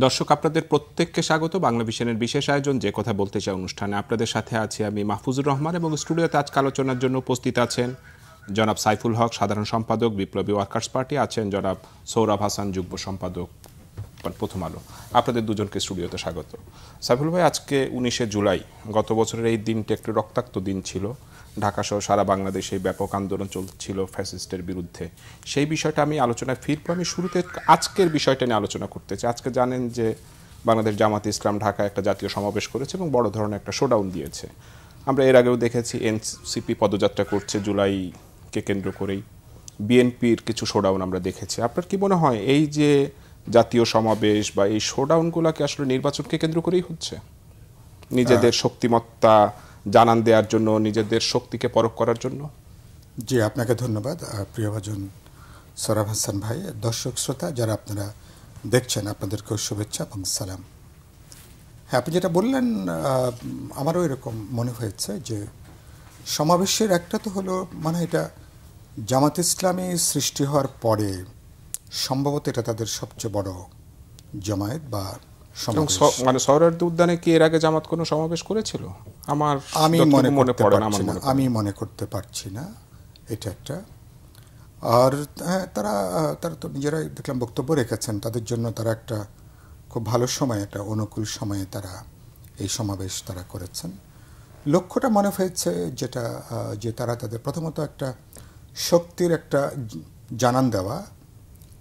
দর্শক, আপনাদের প্রত্যেককে স্বাগত বাংলা ভিশনের বিশেষ আয়োজন যে কথা বলতে চাই অনুষ্ঠানে। আপনাদের সাথে আছি আমি মাহফুজুর রহমান এবং স্টুডিওতে আজকে আলোচনার জন্য উপস্থিত আছেন জনাব সাইফুল হক, সাধারণ সম্পাদক বিপ্লবী ওয়ার্কার্স পার্টি, আছেন জনাব সৌরভ হাসান, যুগ্ম সম্পাদক প্রথম আলো। আপনাদের দুজনকে স্টুডিওতে স্বাগত। সাইফুল ভাই, আজকে 19শে জুলাই, গত বছরের এই দিনটি একটি রক্তাক্ত দিন ছিল। ঢাকা সহ সারা বাংলাদেশে ব্যাপক আন্দোলন চলছিল ফ্যাসিস্টের বিরুদ্ধে। সেই বিষয়টা আমি আলোচনায় ফিরবো। আমি শুরুতে আজকের বিষয়টা নিয়ে আলোচনা করতে চাই। আজকে জানেন যে বাংলাদেশ জামাতে ইসলাম ঢাকায় একটা জাতীয় সমাবেশ করেছে এবং বড় ধরনের একটা শোডাউন দিয়েছে। আমরা এর আগেও দেখেছি এনসিপি পদযাত্রা করছে জুলাইকে কেন্দ্র করেই, বিএনপির কিছু শোডাউন আমরা দেখেছি। আপনার কি মনে হয় এই যে জাতীয় সমাবেশ বা এই শোডাউনগুলোকে আসলে নির্বাচনকে কেন্দ্র করেই হচ্ছে, নিজেদের শক্তিমত্তা জানান দেওয়ার জন্য, নিজেদের শক্তিকে পরখ করার জন্য? জি, আপনাকে ধন্যবাদ প্রিয়ভাজন সৌরভ হাসান ভাই। দর্শক শ্রোতা যারা আপনারা দেখছেন, আপনাদেরকেও শুভেচ্ছা এবং সালাম। হ্যাঁ, আপনি যেটা বললেন আমারও এরকম মনে হয়েছে যে সমাবেশের একটা তো হলো মানে এটা জামাত ইসলামী সৃষ্টি হওয়ার পরে সম্ভবত এটা তাদের সবচেয়ে বড় জমায়েত বা মানে সহরাওয়ার্দী উদ্যানে কি এর আগে জামাত কোনো সমাবেশ করেছিল? আমি মনে করতে পারছি না এটা একটা। আর হ্যাঁ, তারা তো নিজেরাই দেখলাম বক্তব্য রেখেছেন, তাদের জন্য তারা একটা খুব ভালো সময়, একটা অনুকূল সময়ে তারা এই সমাবেশ তারা করেছেন। লক্ষ্যটা মনে হয়েছে যেটা যে তারা তাদের প্রথমত একটা শক্তির একটা জানান দেওয়া,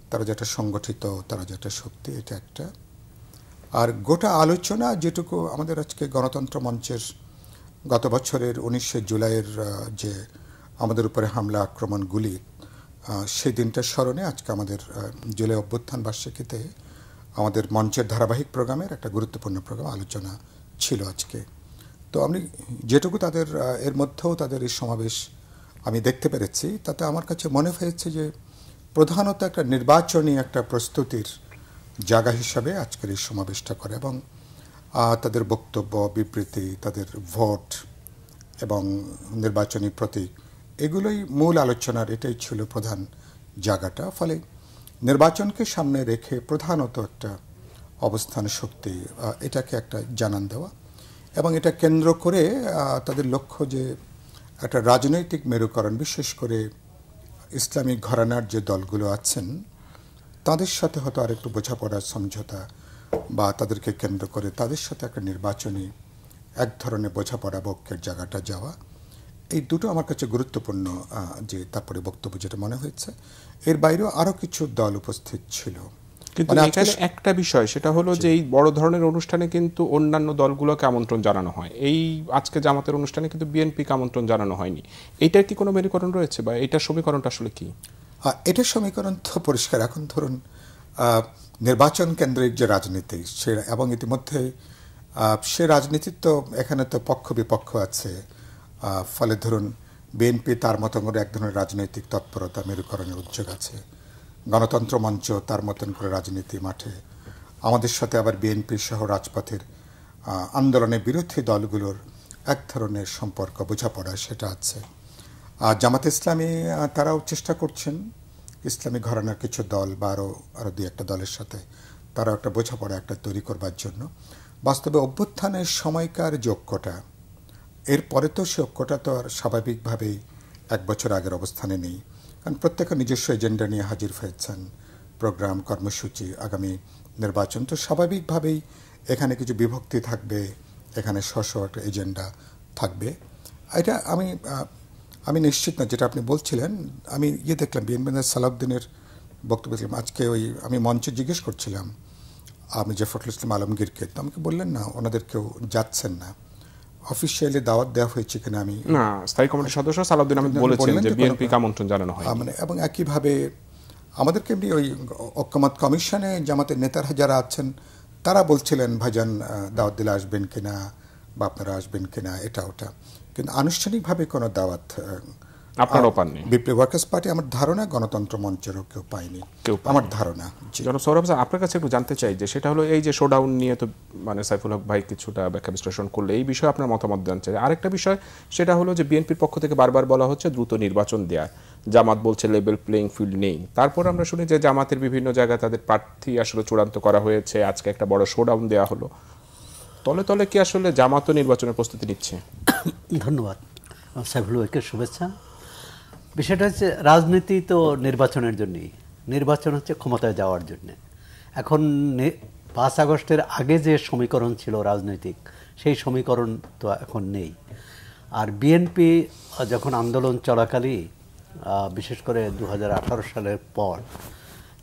তারা যেটা সংগঠিত, তারা যেটা শক্তি, এটা একটা। আর গোটা আলোচনা যেটুকু আমাদের আজকে গণতন্ত্র মঞ্চের গত বছরের 19শে জুলাইয়ের যে আমাদের উপরে হামলা আক্রমণগুলি, সেই দিনটার স্মরণে আজকে আমাদের জুলাই অভ্যুত্থান বার্ষিকীতে আমাদের মঞ্চের ধারাবাহিক প্রোগ্রামের একটা গুরুত্বপূর্ণ প্রোগ্রাম আলোচনা ছিল আজকে। তো আমি যেটুকু তাদের এর মধ্যেও তাদের এই সমাবেশ আমি দেখতে পেরেছি, তাতে আমার কাছে মনে হয়েছে যে প্রধানত একটা নির্বাচনী একটা প্রস্তুতির জায়গা হিসাবে আজকের এই সমাবেশটা করে এবং তাদের বক্তব্য, বিবৃতি, তাদের ভোট এবং নির্বাচনী প্রতীক, এগুলোই মূল আলোচনার, এটাই ছিল প্রধান জায়গাটা। ফলে নির্বাচনকে সামনে রেখে প্রধানত একটা অবস্থান শক্তি, এটাকে একটা জানান দেওয়া এবং এটা কেন্দ্র করে তাদের লক্ষ্য যে একটা রাজনৈতিক মেরুকরণ, বিশেষ করে ইসলামিক ঘরানার যে দলগুলো আছেন তাদের সাথে হয়তো আরেকটু বোঝাপড়া, সমঝোতা বা তাদেরকে কেন্দ্র করে তাদের সাথে একটা নির্বাচনী এক ধরনের বোঝাপড়া বক্ষের জায়গাটা যাওয়া, এই দুটো আমার কাছে গুরুত্বপূর্ণ। যে তারপরে বক্তব্য যেটা মনে হয়েছে, এর বাইরেও আরও কিছু দল উপস্থিত ছিল। কিন্তু এখানে একটা বিষয়, সেটা হলো যে এই বড় ধরনের অনুষ্ঠানে কিন্তু অন্যান্য দলগুলোকে আমন্ত্রণ জানানো হয়। এই আজকে জামাতের অনুষ্ঠানে কিন্তু বিএনপিকে আমন্ত্রণ জানানো হয়নি। এইটার কি কোনো মেরুকরণ রয়েছে বা এটার সমীকরণটা আসলে কি? এটার সমীকরণ তো পরিষ্কার। এখন ধরুন নির্বাচন কেন্দ্রিক যে রাজনীতি, সে এবং ইতিমধ্যে সে রাজনীতির তো এখানে তো পক্ষ বিপক্ষ আছে। ফলে ধরুন বিএনপি তার মতন করে এক ধরনের রাজনৈতিক তৎপরতা, মেরুকরণের উদ্যোগ আছে। গণতন্ত্র মঞ্চ তার মতন করে রাজনীতি মাঠে, আমাদের সাথে আবার বিএনপি সহ রাজপথের আন্দোলনের বিরোধী দলগুলোর এক ধরনের সম্পর্ক, বোঝাপড়া, সেটা আছে। আর জামাত ইসলামী তারাও চেষ্টা করছেন ইসলামী ঘরানার কিছু দল বা আরও দুই একটা দলের সাথে তারাও একটা বোঝাপড়া একটা তৈরি করবার জন্য। বাস্তবে অভ্যুত্থানের সময়কার যে ঐক্যটা, এরপরে তো সে ঐক্যটা তো আর স্বাভাবিকভাবেই এক বছর আগের অবস্থানে নেই, কারণ প্রত্যেকের নিজস্ব এজেন্ডা নিয়ে হাজির হয়েছেন, প্রোগ্রাম, কর্মসূচি, আগামী নির্বাচন। তো স্বাভাবিকভাবেই এখানে কিছু বিভক্তি থাকবে, এখানে স্ব একটা এজেন্ডা থাকবে। এটা আমি নিশ্চিত না যেটা আপনি বলছিলেন। আমি দেখলাম বিএনপি সালাউদ্দিনের বক্তব্য দেখলাম আজকে, আমি মঞ্চে জিজ্ঞেস করছিলাম আমি জাফরুল ইসলাম আলমগীরকে, তো আমাকে বললেন না ওনাদের কেউ যাচ্ছেন না, অফিসিয়ালি দাওয়াত দেওয়া হয়েছে কিনা আমি না। স্থায়ী কমিটির সদস্য সালাউদ্দিন আহমেদ বলেছেন যে বিএনপিকে আমন্ত্রণ জানানো হয় মানে, এবং একইভাবে আমাদেরকে এমনি ওই ঐক্যমত কমিশনে জামাতের নেতারা যারা আছেন তারা বলছিলেন ভাইজান দাওয়াত দিলে আসবেন কিনা বা আপনারা আসবেন কিনা, এটা ওটা, কিন্তু আনুষ্ঠানিকভাবে কোনো দাওয়াত আপনারও পাননি? বিপ্লবী ওয়ার্কার্স পার্টি আমার ধারণা গণতন্ত্র মঞ্চেরও কেউ পায়নি, আমার ধারণা। জনাব সৌরভ স্যার, আপনার কাছে একটু জানতে চাই যে সেটা হলো এই যে শোডাউন নিয়ে তো মানে সাইফুল হক ভাই কিছুটা ব্যাখ্যা বিশ্লেষণ করলে, এই বিষয়ে আপনার মতামত জানতে চাই। আরেকটা বিষয় সেটা হলো যে বিএনপির পক্ষ থেকে বারবার বলা হচ্ছে দ্রুত নির্বাচন দেয়া, জামাত বলছে লেভেল প্লেইং ফিল্ড নেই। তারপর আমরা শুনি যে জামাতের বিভিন্ন জায়গায় তাদের প্রার্থী আসলে চূড়ান্ত করা হয়েছে, আজকে একটা বড় শোডাউন দেওয়া হলো। তলে তলে কি আসলে জামাতও নির্বাচনের প্রস্তুতি নিচ্ছে? ধন্যবাদ সাইফুল ভাইকে, শুভেচ্ছা। বিষয়টা হচ্ছে রাজনীতি তো নির্বাচনের জন্যই, নির্বাচন হচ্ছে ক্ষমতায় যাওয়ার জন্যে। এখন 5 আগস্টের আগে যে সমীকরণ ছিল রাজনৈতিক, সেই সমীকরণ তো এখন নেই। আর বিএনপি যখন আন্দোলন চলাকালীন, বিশেষ করে 2018 সালের পর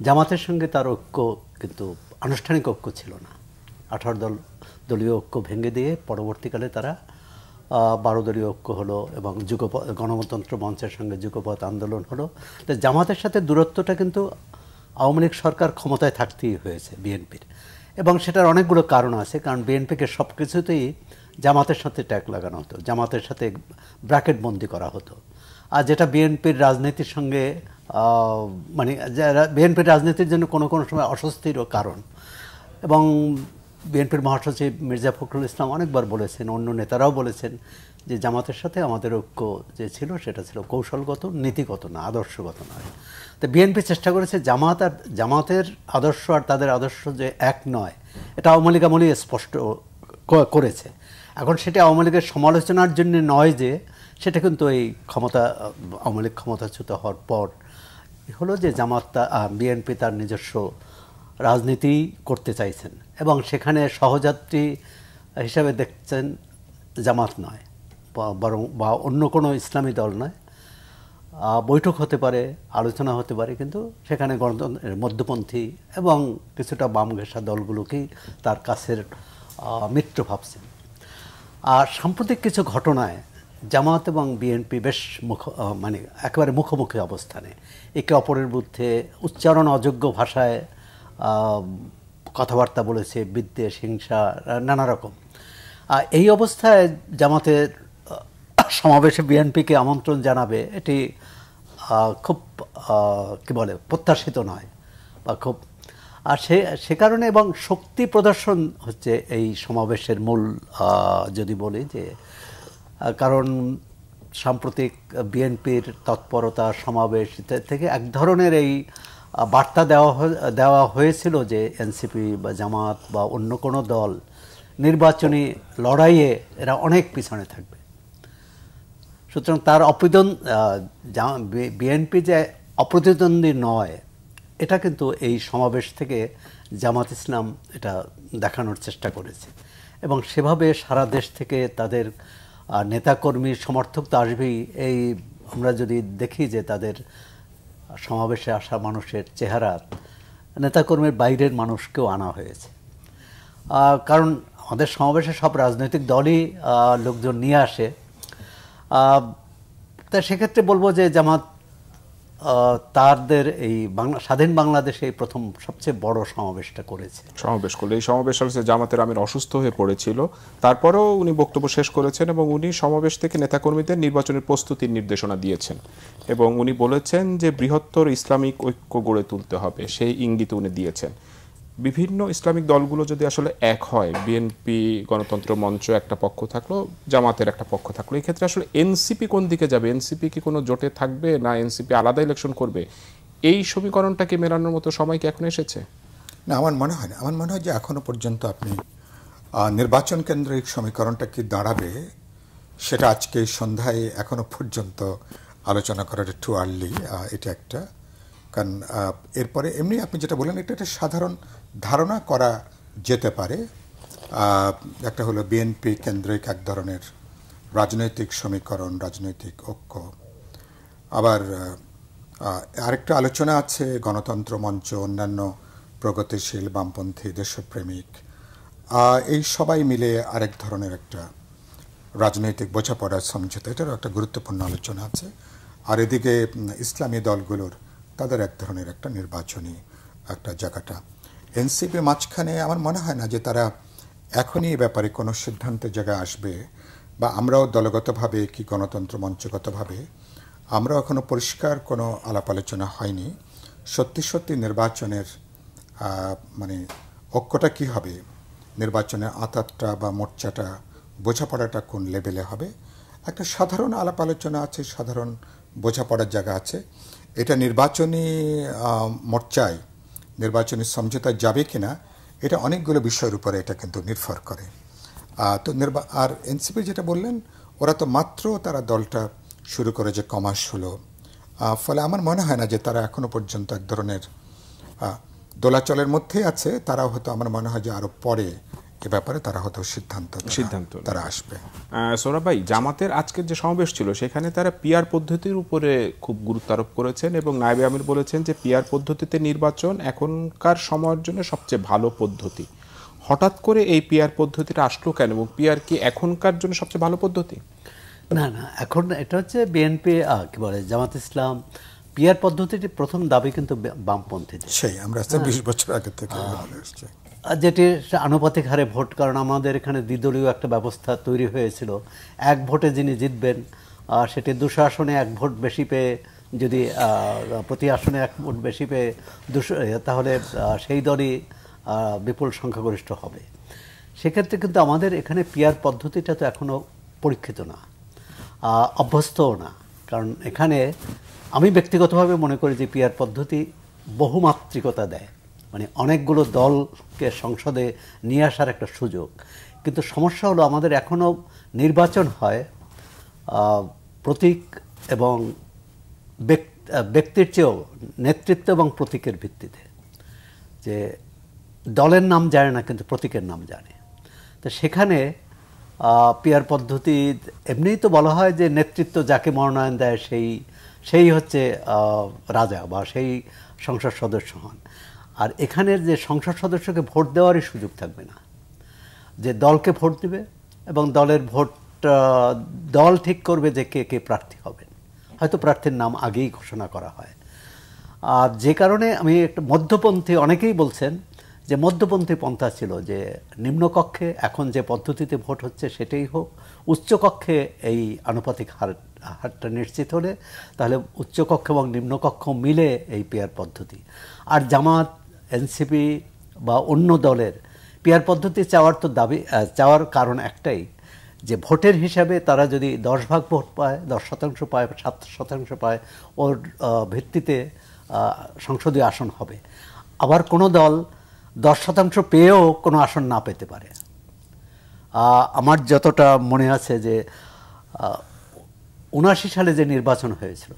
জামাতের সঙ্গে তার ঐক্য কিন্তু আনুষ্ঠানিক ঐক্য ছিল না। 18 দলীয় ঐক্য ভেঙে দিয়ে পরবর্তীকালে তারা 12 দলীয় ঐক্য হলো এবং গণতন্ত্র মঞ্চের সঙ্গে যুগপৎ আন্দোলন হলো। তো জামাতের সাথে দূরত্বটা কিন্তু আওয়ামী লীগ সরকার ক্ষমতায় থাকতেই হয়েছে বিএনপির, এবং সেটার অনেকগুলো কারণ আছে। কারণ বিএনপিকে সব কিছুতেই জামাতের সাথে ট্যাগ লাগানো হতো, জামাতের সাথে ব্র্যাকেট বন্দি করা হতো। আর যেটা বিএনপির রাজনীতির সঙ্গে মানে বিএনপির রাজনীতির জন্য কোনো কোনো সময় অস্বস্তিরও কারণ। এবং বিএনপির মহাসচিব মির্জা ফখরুল ইসলাম অনেকবার বলেছেন, অন্য নেতারাও বলেছেন যে জামাতের সাথে আমাদের ঐক্য যে ছিল সেটা ছিল কৌশলগত, নীতিগত না, আদর্শগত নয়। তো বিএনপি চেষ্টা করেছে জামাতের আদর্শ আর তাদের আদর্শ যে এক নয়, এটা আওয়ামী লীগ আমলেই স্পষ্ট করেছে। এখন সেটা আওয়ামী লীগের সমালোচনার জন্য নয়, যে সেটা কিন্তু এই আওয়ামী লীগ ক্ষমতাচ্যুত হওয়ার পর হলো যে বিএনপি তার নিজস্ব রাজনীতি করতে চাইছেন, এবং সেখানে সহযাত্রী হিসাবে দেখছেন জামাত নয়, বরং বা অন্য কোনো ইসলামী দল নয়। বৈঠক হতে পারে, আলোচনা হতে পারে, কিন্তু সেখানে গণতন্ত্রের মধ্যপন্থী এবং কিছুটা বাম ঘেঁষা দলগুলোকেই তার কাছের মিত্র ভাবছেন। আর সাম্প্রতিক কিছু ঘটনায় জামাত এবং বিএনপি বেশ মানে একেবারে মুখোমুখি অবস্থানে, একে অপরের বিরুদ্ধে উচ্চারণ অযোগ্য ভাষায় কথাবার্তা বলেছে, বিদ্বেষ, হিংসা, নানা রকম। এই অবস্থায় জামাতের সমাবেশে বিএনপিকে আমন্ত্রণ জানাবে, এটি খুব কি বলে প্রত্যাশিত নয় বা খুব। আর সে কারণে এবং শক্তি প্রদর্শন হচ্ছে এই সমাবেশের মূল যদি বলি, যে কারণ সাম্প্রতিক বিএনপির তৎপরতা সমাবেশ থেকে এক ধরনের এই বার্তা দেওয়া হয়েছিল যে এনসিপি বা জামাত বা অন্য কোনো দল নির্বাচনী লড়াইয়ে এরা অনেক পিছনে থাকবে। সুতরাং তার বিএনপি যে অপ্রতিদ্বন্দ্বী নয়, এটা কিন্তু এই সমাবেশ থেকে জামাত ইসলাম এটা দেখানোর চেষ্টা করেছে, এবং সেভাবে সারা দেশ থেকে তাদের নেতাকর্মী সমর্থক তো আসবেই। এই আমরা যদি দেখি যে তাদের সমাবেশে আসা মানুষের চেহারা, নেতাকর্মীর বাইরের মানুষকেও আনা হয়েছে। কারণ আমাদের সমাবেশে সব রাজনৈতিক দলই লোকজন নিয়ে আসে। তা সেক্ষেত্রে বলবো যে জামাত তাদের এই স্বাধীন বাংলাদেশে এই প্রথম সবচেয়ে বড় সমাবেশটা করেছে। সমাবেশ করলে এই সমাবেশ হচ্ছে জামাতের আমির অসুস্থ হয়ে পড়েছিল, তারপরেও উনি বক্তব্য শেষ করেছেন এবং উনি সমাবেশ থেকে নেতাকর্মীদের নির্বাচনের প্রস্তুতির নির্দেশনা দিয়েছেন, এবং উনি বলেছেন যে বৃহত্তর ইসলামিক ঐক্য গড়ে তুলতে হবে, সেই ইঙ্গিত উনি দিয়েছেন। বিভিন্ন ইসলামিক দলগুলো যদি আসলে এক হয়, বিএনপি গণতন্ত্র মঞ্চ একটা পক্ষ থাকলো, জামাতের একটা পক্ষ থাকলো, এই ক্ষেত্রে আসলে এনসিপি কোন দিকে যাবে? এনসিপি কি কোনো জোটে থাকবে, না এনসিপি আলাদা ইলেকশন করবে? এই সমীকরণটাকে মেলানোর মতো সময় কি এখন এসেছে? না, আমার মনে হয় না। আমার মনে হয় যে এখনো পর্যন্ত আপনি নির্বাচন কেন্দ্রিক সমীকরণটা কি দাঁড়াবে সেটা আজকে সন্ধ্যায় এখনো পর্যন্ত আলোচনা করার একটু আর্লি, এটা একটা। কারণ এরপরে এমনি আপনি যেটা বললেন, এটা একটা সাধারণ ধারণা করা যেতে পারে। একটা হলো বিএনপি কেন্দ্রিক এক ধরনের রাজনৈতিক সমীকরণ, রাজনৈতিক ঐক্য। আবার আরেকটা আলোচনা আছে গণতন্ত্র মঞ্চ, অন্যান্য প্রগতিশীল বামপন্থী দেশপ্রেমিক, এই সবাই মিলে আরেক ধরনের একটা রাজনৈতিক বোঝাপড়ার সমঝোতা, এটারও একটা গুরুত্বপূর্ণ আলোচনা আছে। আর এদিকে ইসলামী দলগুলোর তাদের এক ধরনের একটা নির্বাচনী একটা জায়গাটা। এনসিপি মাঝখানে আমার মনে হয় না যে তারা এখনই এ ব্যাপারে কোনো সিদ্ধান্তের জায়গায় আসবে, বা আমরাও দলগতভাবে কি গণতন্ত্র মঞ্চগতভাবে আমরা এখনো পরিষ্কার কোনো আলাপ আলোচনা হয়নি সত্যি সত্যি নির্বাচনের মানে ঐক্যটা কী হবে, নির্বাচনের আঁতাতটা বা মোর্চাটা বোঝাপড়াটা কোন লেভেলে হবে। একটা সাধারণ আলাপ আলোচনা আছে, সাধারণ বোঝাপড়ার জায়গা আছে। এটা নির্বাচনী মোর্চায় নির্বাচনী সমঝোতা যাবে কিনা এটা অনেকগুলো বিষয়ের উপরে এটা কিন্তু নির্ভর করে। তো আর এনসিপি যেটা বললেন, ওরা তো মাত্র তারা দলটা শুরু করে যে কমাস হলো, ফলে আমার মনে হয় না যে তারা এখনো পর্যন্ত এক ধরনের দোলাচলের মধ্যেই আছে। তারাও হয়তো আমার মনে হয় যে আরো পরে এ ব্যাপারে তারা হয়তো সিদ্ধান্ত তারা আসবে। সোহরাব ভাই, জামাতের আজকের যে সমাবেশ ছিল সেখানে তারা পিআর পদ্ধতির উপরে খুব গুরুত্ব আরোপ করেছেন এবং নায়েবে আমির বলেছেন যে পিআর পদ্ধতিতে নির্বাচন এখনকার সময়ের জন্য সবচেয়ে ভালো পদ্ধতি। হঠাৎ করে এই পিআর পদ্ধতিটা আসলো কেন এবং পিআর কি এখনকার জন্য সবচেয়ে ভালো পদ্ধতি? না, এখন এটা হচ্ছে বিএনপি কি বলে জামাত ইসলাম পিআর পদ্ধতিটি প্রথম দাবি কিন্তু বামপন্থী, সেই আমরা 20 বছর আগে থেকে যেটি আনুপাতিক হারে ভোট, কারণ আমাদের এখানে দ্বিদলীয় একটা ব্যবস্থা তৈরি হয়েছিল। এক ভোটে যিনি জিতবেন সেটি 200 আসনে 1 ভোট বেশি পেয়ে, যদি প্রতি আসনে 1 ভোট বেশি পেয়ে 200, তাহলে সেই দলই বিপুল সংখ্যাগরিষ্ঠ হবে। সেক্ষেত্রে কিন্তু আমাদের এখানে পিআর পদ্ধতিটা তো এখনও পরীক্ষিত না, অভ্যস্তও না। কারণ এখানে আমি ব্যক্তিগতভাবে মনে করি যে পিআর পদ্ধতি বহুমাত্রিকতা দেয়, মানে অনেকগুলো দলকে সংসদে নিয়ে আসার একটা সুযোগ। কিন্তু সমস্যা হলো আমাদের এখনও নির্বাচন হয় প্রতীক এবং ব্যক্তির চেয়েও নেতৃত্ব এবং প্রতীকের ভিত্তিতে। যে দলের নাম জানে না কিন্তু প্রতীকের নাম জানে। তো সেখানে পিআর পদ্ধতি এমনিই তো বলা হয় যে নেতৃত্ব যাকে মনোনয়ন দেয় সেই হচ্ছে রাজা বা সেই সংসদ সদস্য হন। আর এখানের যে সংসদ সদস্যকে ভোট দেওয়ারই সুযোগ থাকবে না, যে দলকে ভোট দিবে এবং দলের ভোট দল ঠিক করবে যে কে কে প্রার্থী হবেন। হয়তো প্রার্থীর নাম আগেই ঘোষণা করা হয়। আর যে কারণে আমি একটা মধ্যপন্থী, অনেকেই বলছেন যে মধ্যপন্থী পন্থা ছিল যে নিম্নকক্ষে এখন যে পদ্ধতিতে ভোট হচ্ছে সেটাই হোক, উচ্চকক্ষে এই আনুপাতিক হারটা নিশ্চিত হলে তাহলে উচ্চকক্ষ এবং নিম্নকক্ষ মিলে এই পিআর পদ্ধতি। আর জামাত, এনসিপি বা অন্য দলের পিআর পদ্ধতি চাওয়ার কারণ একটাই, যে ভোটের হিসাবে তারা যদি 10 ভাগ ভোট পায়, 10% পায়, 7% পায়, ওর ভিত্তিতে সংসদীয় আসন হবে। আবার কোনো দল 10% পেয়েও কোনো আসন না পেতে পারে। আমার যতটা মনে আছে যে 79 সালে যে নির্বাচন হয়েছিল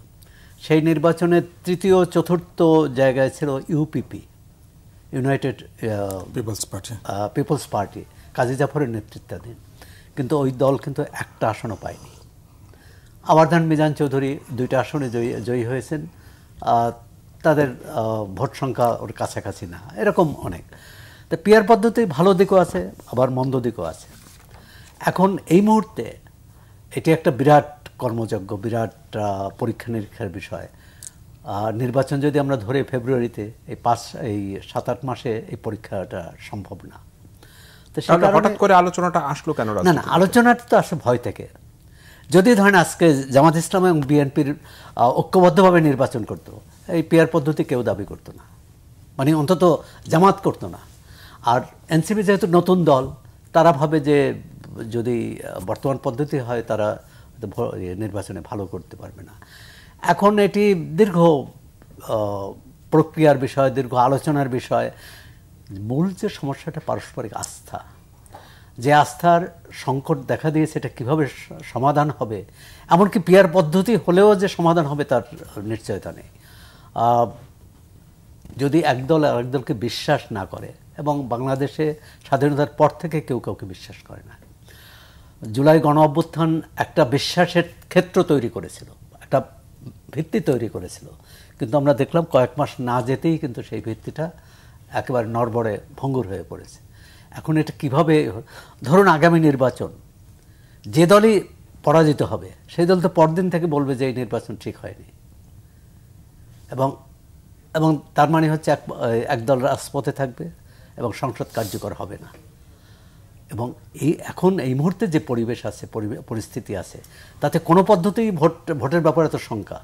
সেই নির্বাচনের তৃতীয় চতুর্থ জায়গায় ছিল ইউপিপি, ইউনাইটেড পিপলস পার্টি, কাজী জাফরের নেতৃত্বাধীন। কিন্তু ওই দল কিন্তু একটা আসনও পায়নি। আওয়ারধান মিজান চৌধুরী 2টা আসনে জয়ী হয়েছেন, তাদের ভোট সংখ্যা ওর কাছাকাছি না, এরকম অনেক। তো পিআর পদ্ধতি ভালো দিকও আছে আবার মন্দ দিকও আছে। এখন এই মুহূর্তে এটি একটা বিরাট কর্মযজ্ঞ, বিরাট পরীক্ষা নিরীক্ষার বিষয়। নির্বাচন যদি আমরা ধরে ফেব্রুয়ারিতে, এই 7-8 মাসে এই পরীক্ষাটা সম্ভব না। তো হঠাৎ করে আলোচনাটা আসলো কেন? না, আলোচনাটা তো আসলে ভয় থেকে। যদি ধরেন আজকে জামাত ইসলাম এবং বিএনপির ঐক্যবদ্ধভাবে নির্বাচন করত, এই পিআর পদ্ধতি কেউ দাবি করতো না, মানে অন্তত জামাত করতো না। আর এনসিপি যেহেতু নতুন দল, তারা ভাবে যে যদি বর্তমান পদ্ধতি হয় তারা নির্বাচনে ভালো করতে পারবে না। এখন এটি দীর্ঘ প্রক্রিয়ার বিষয়, দীর্ঘ আলোচনার বিষয়। মূল যে সমস্যাটা পারস্পরিক আস্থা, যে আস্থার সংকট দেখা দিয়েছে, এটা কীভাবে সমাধান হবে, এমনকি পিআর পদ্ধতি হলেও যে সমাধান হবে তার নিশ্চয়তা নেই। যদি একদল আরেক দলকে বিশ্বাস না করে, এবং বাংলাদেশে স্বাধীনতার পর থেকে কেউ কাউকে বিশ্বাস করে না। জুলাই গণ অভ্যুত্থান একটা বিশ্বাসের ক্ষেত্র তৈরি করেছিল, একটা ভিত্তি তৈরি করেছিল, কিন্তু আমরা দেখলাম কয়েক মাস না যেতেই কিন্তু সেই ভিত্তিটা একেবারে নড়বড়ে ভঙ্গুর হয়ে পড়েছে। এখন এটা কিভাবে, ধরুন আগামী নির্বাচন যে দলই পরাজিত হবে সেই দল তো পরদিন থেকে বলবে যে এই নির্বাচন ঠিক হয়নি, এবং তার মানে হচ্ছে একদল রাজপথে থাকবে এবং সংসদ কার্যকর হবে না। এবং এখন এই মুহূর্তে যে পরিবেশ আছে, পরিস্থিতি আছে, তাতে কোনো পদ্ধতিই ভোটের ব্যাপারে তো শঙ্কা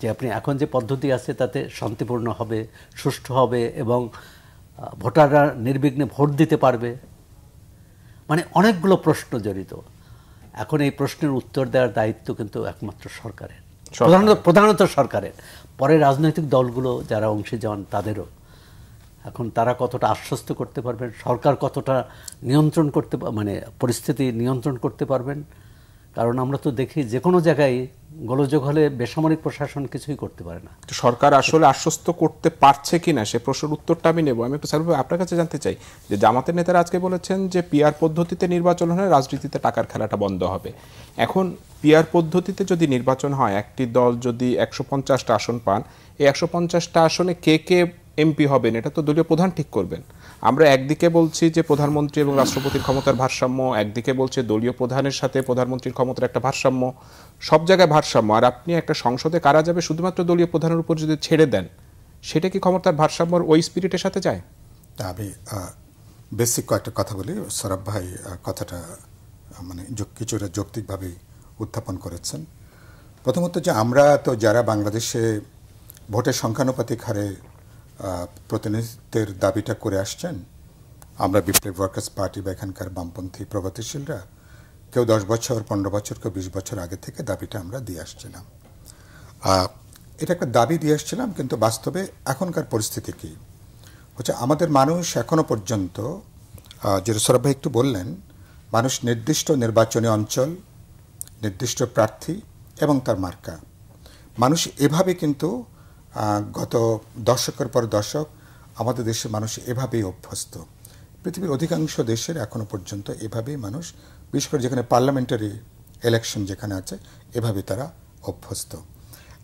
যে আপনি এখন যে পদ্ধতি আছে তাতে শান্তিপূর্ণ হবে, সুষ্ঠু হবে এবং ভোটাররা নির্বিঘ্নে ভোট দিতে পারবে, মানে অনেকগুলো প্রশ্ন জড়িত। এখন এই প্রশ্নের উত্তর দেওয়ার দায়িত্ব কিন্তু একমাত্র সরকারের, প্রধানত সরকারের, পরে রাজনৈতিক দলগুলো যারা অংশীজন তাদেরও। এখন তারা কতটা আশ্বস্ত করতে পারবেন, সরকার কতটা নিয়ন্ত্রণ করতে, মানে পরিস্থিতি নিয়ন্ত্রণ করতে পারবেন। কারণ আমরা তো দেখি যে কোনো জায়গায় গোলযোগ হলে বেসামরিক প্রশাসন কিছুই করতে পারে না। সরকার আসলে আশ্বস্ত করতে পারছে কিনা সে প্রশ্নের উত্তরটা আমি নেব। আমি একটু সাইফুল ভাই আপনার কাছে জানতে চাই যে জামাতের নেতারা আজকে বলেছেন যে পিআর পদ্ধতিতে নির্বাচন হলে রাজনীতিতে টাকার খেলাটা বন্ধ হবে। এখন পিআর পদ্ধতিতে যদি নির্বাচন হয়, একটি দল যদি 150টা আসন পান, এই 150টা আসনে কে কে এমপি হবেন এটা তো দলীয় প্রধান ঠিক করবেন। আমরা একদিকে বলছি যে প্রধানমন্ত্রী এবং রাষ্ট্রপতির ক্ষমতার ভারসাম্য, একদিকে বলছে দলীয় প্রধানের সাথে প্রধানমন্ত্রীর ক্ষমতার একটা ভারসাম্য, সব জায়গায় ভারসাম্য। আর আপনি একটা সংসদে কারা যাবে শুধুমাত্র দলীয় প্রধানের উপর যদি ছেড়ে দেন, সেটা কি ক্ষমতার ভারসাম্যর ওই স্পিরিটের সাথে যায়? আমি বেসিক কয়েকটা কথা বলি। সরব ভাই কথাটা মানে কিছুটা যৌক্তিকভাবে উত্থাপন করেছেন। প্রথমত যে আমরা তো যারা বাংলাদেশে ভোটের সংখ্যানুপাতিক হারে প্রতিনিধিত্বের দাবিটা করে আসছেন, আমরা বিপ্লবী ওয়ার্কার্স পার্টি বা এখানকার বামপন্থী প্রগতিশীলরা কেউ 10 বছর, 15 বছর, কেউ 20 বছর আগে থেকে দাবিটা আমরা দিয়ে আসছিলাম। এটা একটা দাবি দিয়ে আসছিলাম, কিন্তু বাস্তবে এখনকার পরিস্থিতি কি হচ্ছে, আমাদের মানুষ এখনো পর্যন্ত, যেটা সরব ভাই একটু বললেন, মানুষ নির্দিষ্ট নির্বাচনী অঞ্চল, নির্দিষ্ট প্রার্থী এবং তার মার্কা, মানুষ এভাবে কিন্তু গত দশকের পর দশক আমাদের দেশের মানুষ এভাবেই অভ্যস্ত। পৃথিবীর অধিকাংশ দেশের এখনো পর্যন্ত এভাবেই মানুষ, বিশেষ করে যেখানে পার্লামেন্টারি ইলেকশন যেখানে আছে, এভাবে তারা অভ্যস্ত।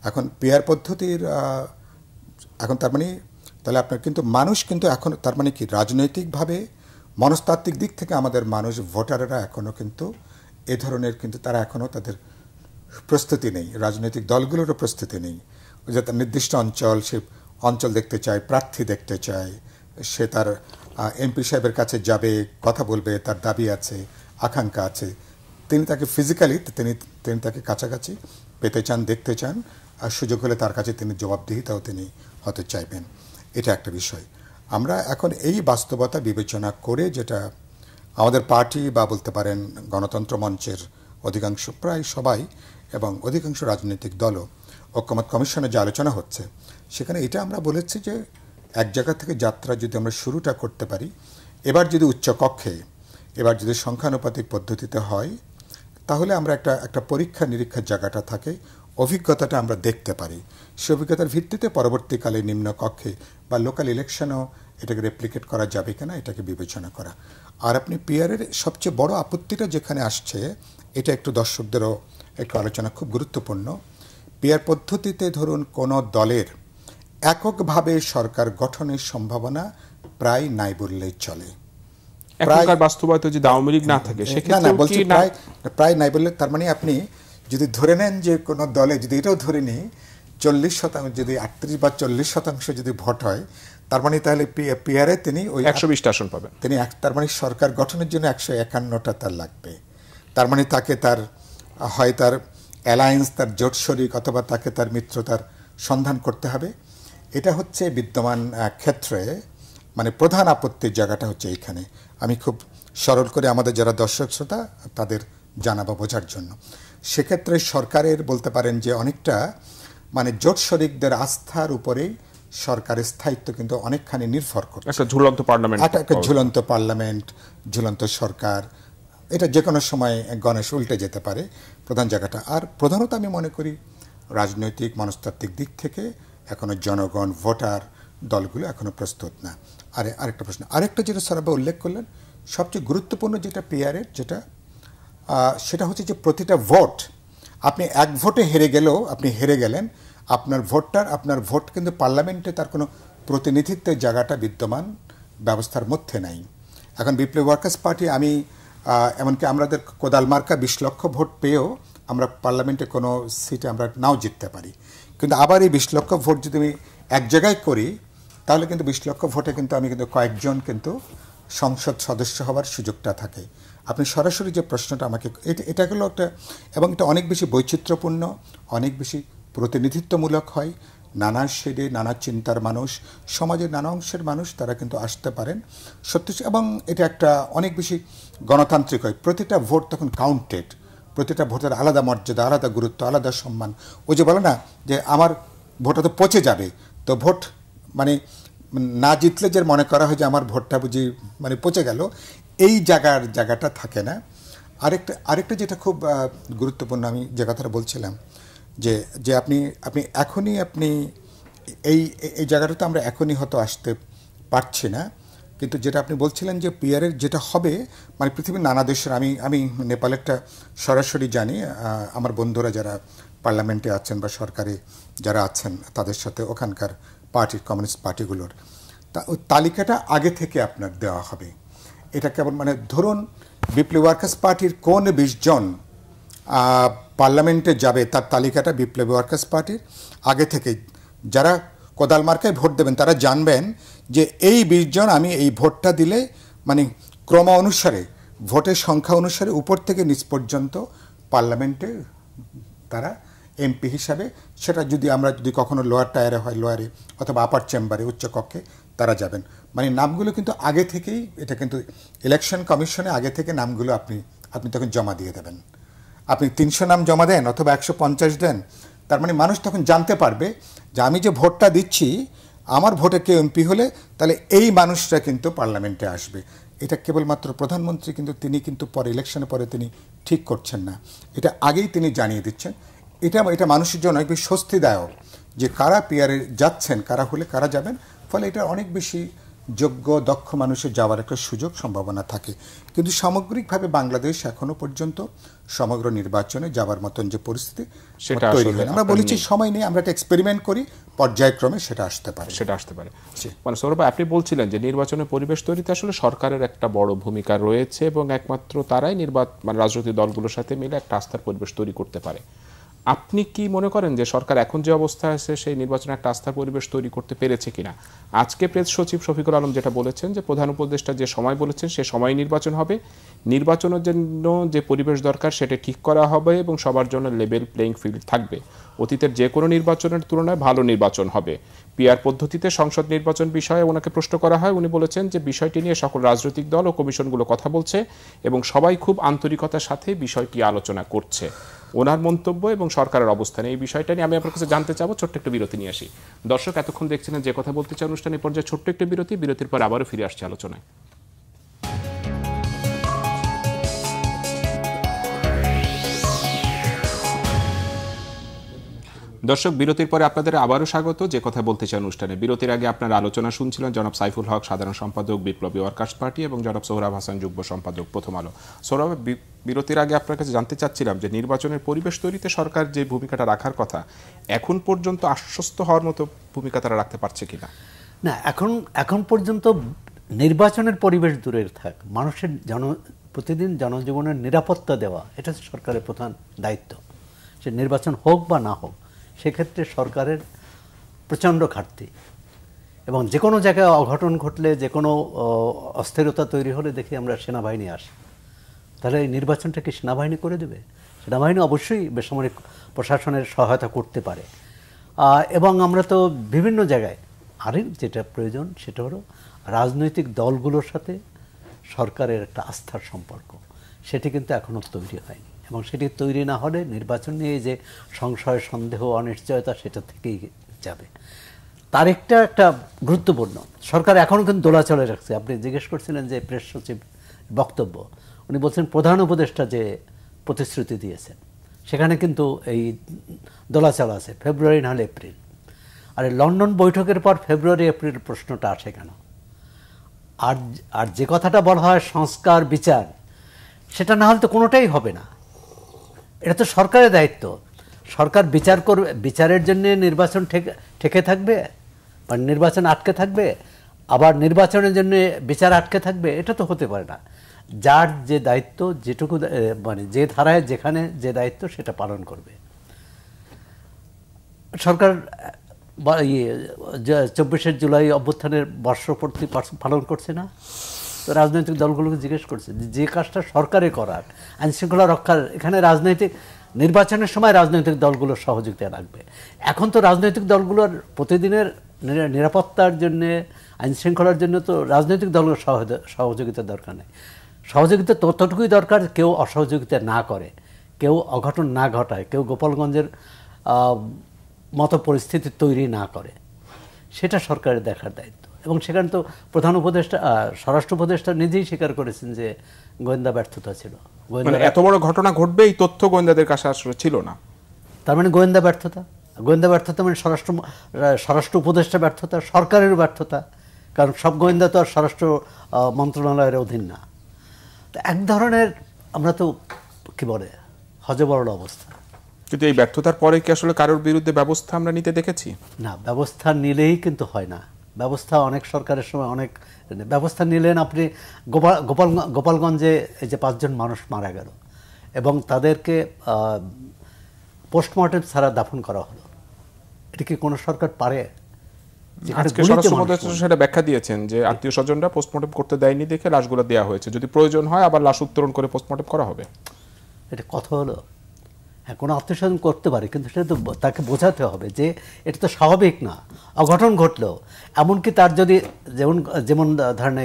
এখন পিআর পদ্ধতির এখন তার মানে তাহলে আপনার কিন্তু মানুষ কিন্তু এখন তার মানে কি রাজনৈতিকভাবে মনস্তাত্ত্বিক দিক থেকে আমাদের মানুষ ভোটাররা এখনও কিন্তু এ ধরনের কিন্তু তারা এখনও তাদের প্রস্তুতি নেই, রাজনৈতিক দলগুলোরও প্রস্তুতি নেই যে তার নির্দিষ্ট অঞ্চল, সে অঞ্চল দেখতে চায়, প্রার্থী দেখতে চায়, সে তার এমপি সাহেবের কাছে যাবে, কথা বলবে, তার দাবি আছে, আকাঙ্ক্ষা আছে, তিনি তাকে ফিজিক্যালি তিনি তাকে কাছাকাছি পেতে চান, দেখতে চান, আর সুযোগ হলে তার কাছে তিনি জবাবদিহিতাও তিনি হতে চাইবেন। এটা একটা বিষয়। আমরা এখন এই বাস্তবতা বিবেচনা করে, যেটা আমাদের পার্টি বা বলতে পারেন গণতন্ত্র মঞ্চের অধিকাংশ, প্রায় সবাই এবং অধিকাংশ রাজনৈতিক দলও ঐকমত্য কমিশনে যে আলোচনা হচ্ছে, সেখানে এটা আমরা বলেছি যে এক জায়গা থেকে যাত্রা যদি আমরা শুরুটা করতে পারি, এবার যদি উচ্চকক্ষে, এবার যদি সংখ্যানুপাতিক পদ্ধতিতে হয়, তাহলে আমরা একটা পরীক্ষা নিরীক্ষার জায়গাটা থাকে, অভিজ্ঞতাটা আমরা দেখতে পারি। সে অভিজ্ঞতার ভিত্তিতে পরবর্তীকালে নিম্ন কক্ষে বা লোকাল ইলেকশনও এটাকে রেপ্লিকেট করা যাবে কিনা এটাকে বিবেচনা করা। আর আপনি পিআরের সবচেয়ে বড় আপত্তিটা যেখানে আসছে, এটা একটু দর্শকদেরও একটু আলোচনা খুব গুরুত্বপূর্ণ। পিআর পদ্ধতিতে ধরুন কোনো দলের এককভাবে সরকার গঠনের সম্ভাবনা প্রায় নাই বললেই চলে। বাস্তবতা যদি আওয়ামী লীগ না থাকে প্রায় নাই বললে, তার মানে আপনি যদি ধরে নেন যে কোনো দলে, যদি এটাও ধরে নিই 40%, যদি 38 বা 40% যদি ভোট হয়, তার মানে তাহলে পিআরে তিনি ওই 120টা আসন পাবেন। তিনি তার মানে সরকার গঠনের জন্য 151টা তার লাগবে। তার মানে তাকে তার হয় তার অ্যালায়েন্স, তার জোট শরিক, অথবা তাকে তার মিত্রতার সন্ধান করতে হবে। এটা হচ্ছে বিদ্যমান ক্ষেত্রে মানে প্রধান আপত্তির জায়গাটা হচ্ছে এইখানে। আমি খুব সরল করে আমাদের যারা দর্শক শ্রোতা তাদের জানাবো বোঝার জন্য, সেক্ষেত্রে সরকারের বলতে পারেন যে অনেকটা মানে জোট শরিকদের আস্থার উপরেই সরকারের স্থায়িত্ব কিন্তু অনেকখানি নির্ভর করে। একটা ঝুলন্ত পার্লামেন্ট, একটা ঝুলন্ত পার্লামেন্ট, ঝুলন্ত সরকার, এটা যে কোনো সময় গণেশ উল্টে যেতে পারে প্রধান জায়গাটা। আর প্রধানত আমি মনে করি রাজনৈতিক মনস্তাত্ত্বিক দিক থেকে এখনো জনগণ, ভোটার দলগুলো এখনো প্রস্তুত না। আরেকটা প্রশ্ন, আরেকটা যেটা সরব উল্লেখ করলেন, সবচেয়ে গুরুত্বপূর্ণ যেটা পিআরের, যেটা সেটা হচ্ছে যে প্রতিটা ভোট, আপনি এক ভোটে হেরে গেলেও আপনি হেরে গেলেন, আপনার ভোট কিন্তু পার্লামেন্টে তার কোনো প্রতিনিধিত্বের জায়গাটা বিদ্যমান ব্যবস্থার মধ্যে নাই। এখন বিপ্লবী ওয়ার্কার্স পার্টি, আমি এমনকি আমাদের কোদাল মার্কা 20 লক্ষ ভোট পেয়েও আমরা পার্লামেন্টে কোনো সিটে আমরা নাও জিততে পারি। কিন্তু আবার এই 20 লক্ষ ভোট যদি আমি এক জায়গায় করি, তাহলে কিন্তু 20 লক্ষ ভোটে কিন্তু আমি কিন্তু কয়েকজন কিন্তু সংসদ সদস্য হওয়ার সুযোগটা থাকে। আপনি সরাসরি যে প্রশ্নটা আমাকে, এটা হলো একটা, এবং এটা অনেক বেশি বৈচিত্র্যপূর্ণ, অনেক বেশি প্রতিনিধিত্বমূলক হয়। নানা শেডে নানা চিন্তার মানুষ, সমাজের নানা অংশের মানুষ তারা কিন্তু আসতে পারেন সত্যি, এবং এটা একটা অনেক বেশি গণতান্ত্রিক হয়। প্রতিটা ভোট তখন কাউন্টেড, প্রতিটা ভোটের আলাদা মর্যাদা, আলাদা গুরুত্ব, আলাদা সম্মান। ওই যে বলে না যে আমার ভোটটা তো পচে যাবে, তো ভোট মানে না জিতলে যে মনে করা হয় যে আমার ভোটটা বুঝি মানে পচে গেল, এই জায়গাটা থাকে না। আরেকটা যেটা খুব গুরুত্বপূর্ণ, আমি যে কথাটা বলছিলাম যে আপনি এখনই এই জায়গাটাতে আমরা এখনই হয়তো আসতে পারছি না, কিন্তু যেটা আপনি বলছিলেন যে পিআরের যেটা হবে, মানে পৃথিবীর নানা দেশের, আমি নেপালেরটা সরাসরি জানি, আমার বন্ধুরা যারা পার্লামেন্টে আছেন বা সরকারে যারা আছেন তাদের সাথে ওখানকার পার্টির, কমিউনিস্ট পার্টিগুলোর ওই তালিকাটা আগে থেকে আপনার দেওয়া হবে। এটা কেবল মানে ধরুন বিপ্লবী ওয়ার্কার্স পার্টির কোন 20 জন পার্লামেন্টে যাবে তার তালিকাটা বিপ্লবী ওয়ার্কার্স পার্টির আগে থেকে, যারা কোদাল মার্কায় ভোট দেবেন তারা জানবেন যে এই 20 জন আমি এই ভোটটা দিলে মানে ক্রম অনুসারে, ভোটের সংখ্যা অনুসারে উপর থেকে নিচ পর্যন্ত পার্লামেন্টে তারা এমপি হিসাবে, সেটা আমরা যদি কখনো লোয়ার টায়ারে হয় লোয়ারে, অথবা আপার চেম্বারে উচ্চকক্ষে তারা যাবেন। মানে নামগুলো কিন্তু আগে থেকেই, এটা কিন্তু ইলেকশন কমিশনে আগে থেকে নামগুলো আপনি তখন জমা দিয়ে দেবেন। আপনি 300 নাম জমা দেন অথবা 150 দেন, তার মানে মানুষ তখন জানতে পারবে যে আমি যে ভোটটা দিচ্ছি, আমার ভোটে কেউ এমপি হলে তাহলে এই মানুষটা কিন্তু পার্লামেন্টে আসবে। এটা কেবলমাত্র প্রধানমন্ত্রী তিনি কিন্তু পরে ইলেকশনের পরে তিনি ঠিক করছেন না, এটা আগেই তিনি জানিয়ে দিচ্ছেন। এটা মানুষের জন্য অনেক বেশি স্বস্তিদায়ক যে কারা পিআরে যাচ্ছেন, কারা হলে কারা যাবেন। ফলে এটা অনেক বেশি যোগ্য দক্ষ মানুষের যাওয়ার একটা সুযোগ সম্ভাবনা থাকে। কিন্তু সামগ্রিকভাবে বাংলাদেশ এখনো পর্যন্ত সমগ্র নির্বাচনে যাওয়ার মতন যে পরিস্থিতি সেটা তৈরি হয়, আমরা বলেছি সময় নেই, আমরা একটা এক্সপেরিমেন্ট করি, পর্যায়ক্রমে সেটা আসতে পারে। মানে সৌরভ ভাই, আপনি বলছিলেন যে নির্বাচনের পরিবেশ তৈরিতে আসলে সরকারের একটা বড় ভূমিকা রয়েছে এবং একমাত্র তারাই মানে রাজনৈতিক দলগুলোর সাথে মিলে একটা আস্থার পরিবেশ তৈরি করতে পারে। আপনি কি মনে করেন যে সরকার এখন যে অবস্থায় আছে সেই নির্বাচনে একটা আস্থার পরিবেশ তৈরি করতে পেরেছে কিনা? আজকে প্রেস সচিব শফিকুল আলম যেটা বলেছেন যে প্রধান উপদেষ্টা যে সময় বলেছেন সে সময় নির্বাচন হবে, নির্বাচনের জন্য যে পরিবেশ দরকার সেটা ঠিক করা হবে এবং সবার জন্য লেভেল প্লেইং ফিল্ড থাকবে। অতীতের যে কোনো নির্বাচনের তুলনায় ভালো নির্বাচন হবে। পিআর পদ্ধতিতে সংসদ নির্বাচন বিষয়ে ওনাকে প্রশ্ন করা হয়, উনি বলেছেন যে বিষয়টি নিয়ে সকল রাজনৈতিক দল ও কমিশনগুলো কথা বলছে এবং সবাই খুব আন্তরিকতার সাথে বিষয়টি আলোচনা করছে। ওনার মন্তব্য এবং সরকারের অবস্থান, এই বিষয়টা নিয়ে আমি আপনার কাছে জানতে চাবো। ছোট্ট একটু বিরতি নিয়ে আসি। দর্শক এতক্ষণ দেখছিলেন যে কথা বলতে চাই অনুষ্ঠানের পর্যায়ে ছোট্ট একটু বিরতির পর আবারও ফিরে আসছে আলোচনায়। দর্শক বিরতির পরে আপনাদের আবারও স্বাগত যে কথা বলতে চাই অনুষ্ঠানে। বিরতির আগে আপনারা আলোচনা শুনছিলেন জনাব সাইফুল হক, সাধারণ সম্পাদক বিপ্লবী ওয়ার্কার্স পার্টি, এবং জনাব সোহরাব হাসান, যুগ্ম সম্পাদক প্রথম আলো। সোহরাব, বিরতির আগে আপনার কাছে জানতে চাচ্ছিলাম যে নির্বাচনের পরিবেশ তৈরিতে সরকার যে ভূমিকাটা রাখার কথা, এখন পর্যন্ত আশ্বস্ত হওয়ার মতো ভূমিকা তারা রাখতে পারছে কিনা? না, এখন পর্যন্ত নির্বাচনের পরিবেশ দূরের থাক, মানুষের প্রতিদিন জনজীবনের নিরাপত্তা দেওয়া এটা সরকারের প্রধান দায়িত্ব। সে নির্বাচন হোক বা না হোক, সেক্ষেত্রে সরকারের প্রচণ্ড ঘাটতি, এবং যে কোনো জায়গায় অঘটন ঘটলে, যে কোনো অস্থিরতা তৈরি হলে দেখি আমরা সেনাবাহিনী আসে। তাহলে এই নির্বাচনটা কি সেনাবাহিনী করে দেবে? সেনাবাহিনী অবশ্যই বেসামরিক প্রশাসনের সহায়তা করতে পারে। এবং আমরা তো বিভিন্ন জায়গায় যেটা প্রয়োজন সেটা হলো রাজনৈতিক দলগুলোর সাথে সরকারের একটা আস্থার সম্পর্ক, সেটি কিন্তু এখনও তৈরি হয়নি। এবং সেটি তৈরি না হলে নির্বাচন নিয়ে যে সংশয়, সন্দেহ, অনিশ্চয়তা সেটা থেকেই যাবে। তার একটা গুরুত্বপূর্ণ, সরকার এখনও কিন্তু দোলাচলে রাখছে। আপনি জিজ্ঞেস করছিলেন যে প্রেস সচিব বক্তব্য, উনি বলছেন প্রধান উপদেষ্টা যে প্রতিশ্রুতি দিয়েছেন সেখানে কিন্তু এই দোলাচল আছে, ফেব্রুয়ারি নাহলে এপ্রিল। আর লন্ডন বৈঠকের পর ফেব্রুয়ারি এপ্রিল প্রশ্নটা আসে কেন? আর যে কথাটা বলা হয় সংস্কার, বিচার, সেটা না হলে তো কোনোটাই হবে না। এটা তো সরকারের দায়িত্ব। সরকার বিচার করবে, বিচারের জন্য নির্বাচন ঠেকে থাকবে বা নির্বাচন আটকে থাকবে, আবার নির্বাচনের জন্য বিচার আটকে থাকবে, এটা তো হতে পারে না। যার যে দায়িত্ব, যেটুকু মানে যে ধারায় যেখানে যে দায়িত্ব সেটা পালন করবে সরকার। 24শে জুলাই অভ্যুত্থানের বর্ষপূর্তি পালন করছে না, তো রাজনৈতিক দলগুলোকে জিজ্ঞেস করছে যে কাজটা সরকারে করার, আইন শৃঙ্খলা রক্ষার, এখানে রাজনৈতিক নির্বাচনের সময় রাজনৈতিক দলগুলোর সহযোগিতা লাগবে। এখন তো রাজনৈতিক দলগুলোর প্রতিদিনের নিরাপত্তার জন্যে, আইন শৃঙ্খলার জন্য তো রাজনৈতিক দলের সহযোগিতার দরকার নেই। সহযোগিতা ততটুকুই দরকার কেউ অসহযোগিতা না করে, কেউ অঘটন না ঘটায়, কেউ গোপালগঞ্জের মতো পরিস্থিতি তৈরি না করে, সেটা সরকারের দেখার দায়িত্ব। এবং সেখানে তো প্রধান উপদেষ্টা, স্বরাষ্ট্র উপদেষ্টা নিজেই স্বীকার করেছেন যে গোয়েন্দা ব্যর্থতা ছিল। এত বড় ঘটনা ঘটবে এই তথ্য গোয়েন্দাদের কাছে আসলে ছিল না, তার মানে গোয়েন্দা ব্যর্থতা। গোয়েন্দা ব্যর্থতা মানে স্বরাষ্ট্র উপদেষ্টা ব্যর্থতা, সরকারের ব্যর্থতা, কারণ সব গোয়েন্দা তো আর স্বরাষ্ট্র মন্ত্রণালয়ের অধীন না। তো এক ধরনের আমরা তো কি বলে হজবরল অবস্থা। কিন্তু এই ব্যর্থতার পরে কি আসলে কারোর বিরুদ্ধে ব্যবস্থা আমরা নিতে দেখেছি? না, ব্যবস্থা নিলেই কিন্তু হয় না। ব্যবস্থা অনেক সরকারের সময় অনেক ব্যবস্থা নিলেন আপনি। গোপালগঞ্জে এই যে 5 জন মানুষ মারা গেল এবং তাদেরকে পোস্টমর্টেম ছাড়া দাফন করা হলো, এটা কি কোনো সরকার পারে? আজকে স্বরাষ্ট্র উপদেষ্টা সেটা ব্যাখ্যা দিয়েছেন যে আত্মীয় স্বজনরা পোস্টমর্টেম করতে দেয়নি দেখে লাশগুলো দেওয়া হয়েছে, যদি প্রয়োজন হয় আবার লাশ উত্তোলন করে পোস্টমর্টেম করা হবে। এটা কথা হলো? হ্যাঁ, কোনো আত্মীয় স্বজন করতে পারে, কিন্তু সেটা তো তাকে বোঝাতে হবে যে এটা তো স্বাভাবিক না। অঘটন ঘটলেও এমনকি তার যদি যেমন ধরেন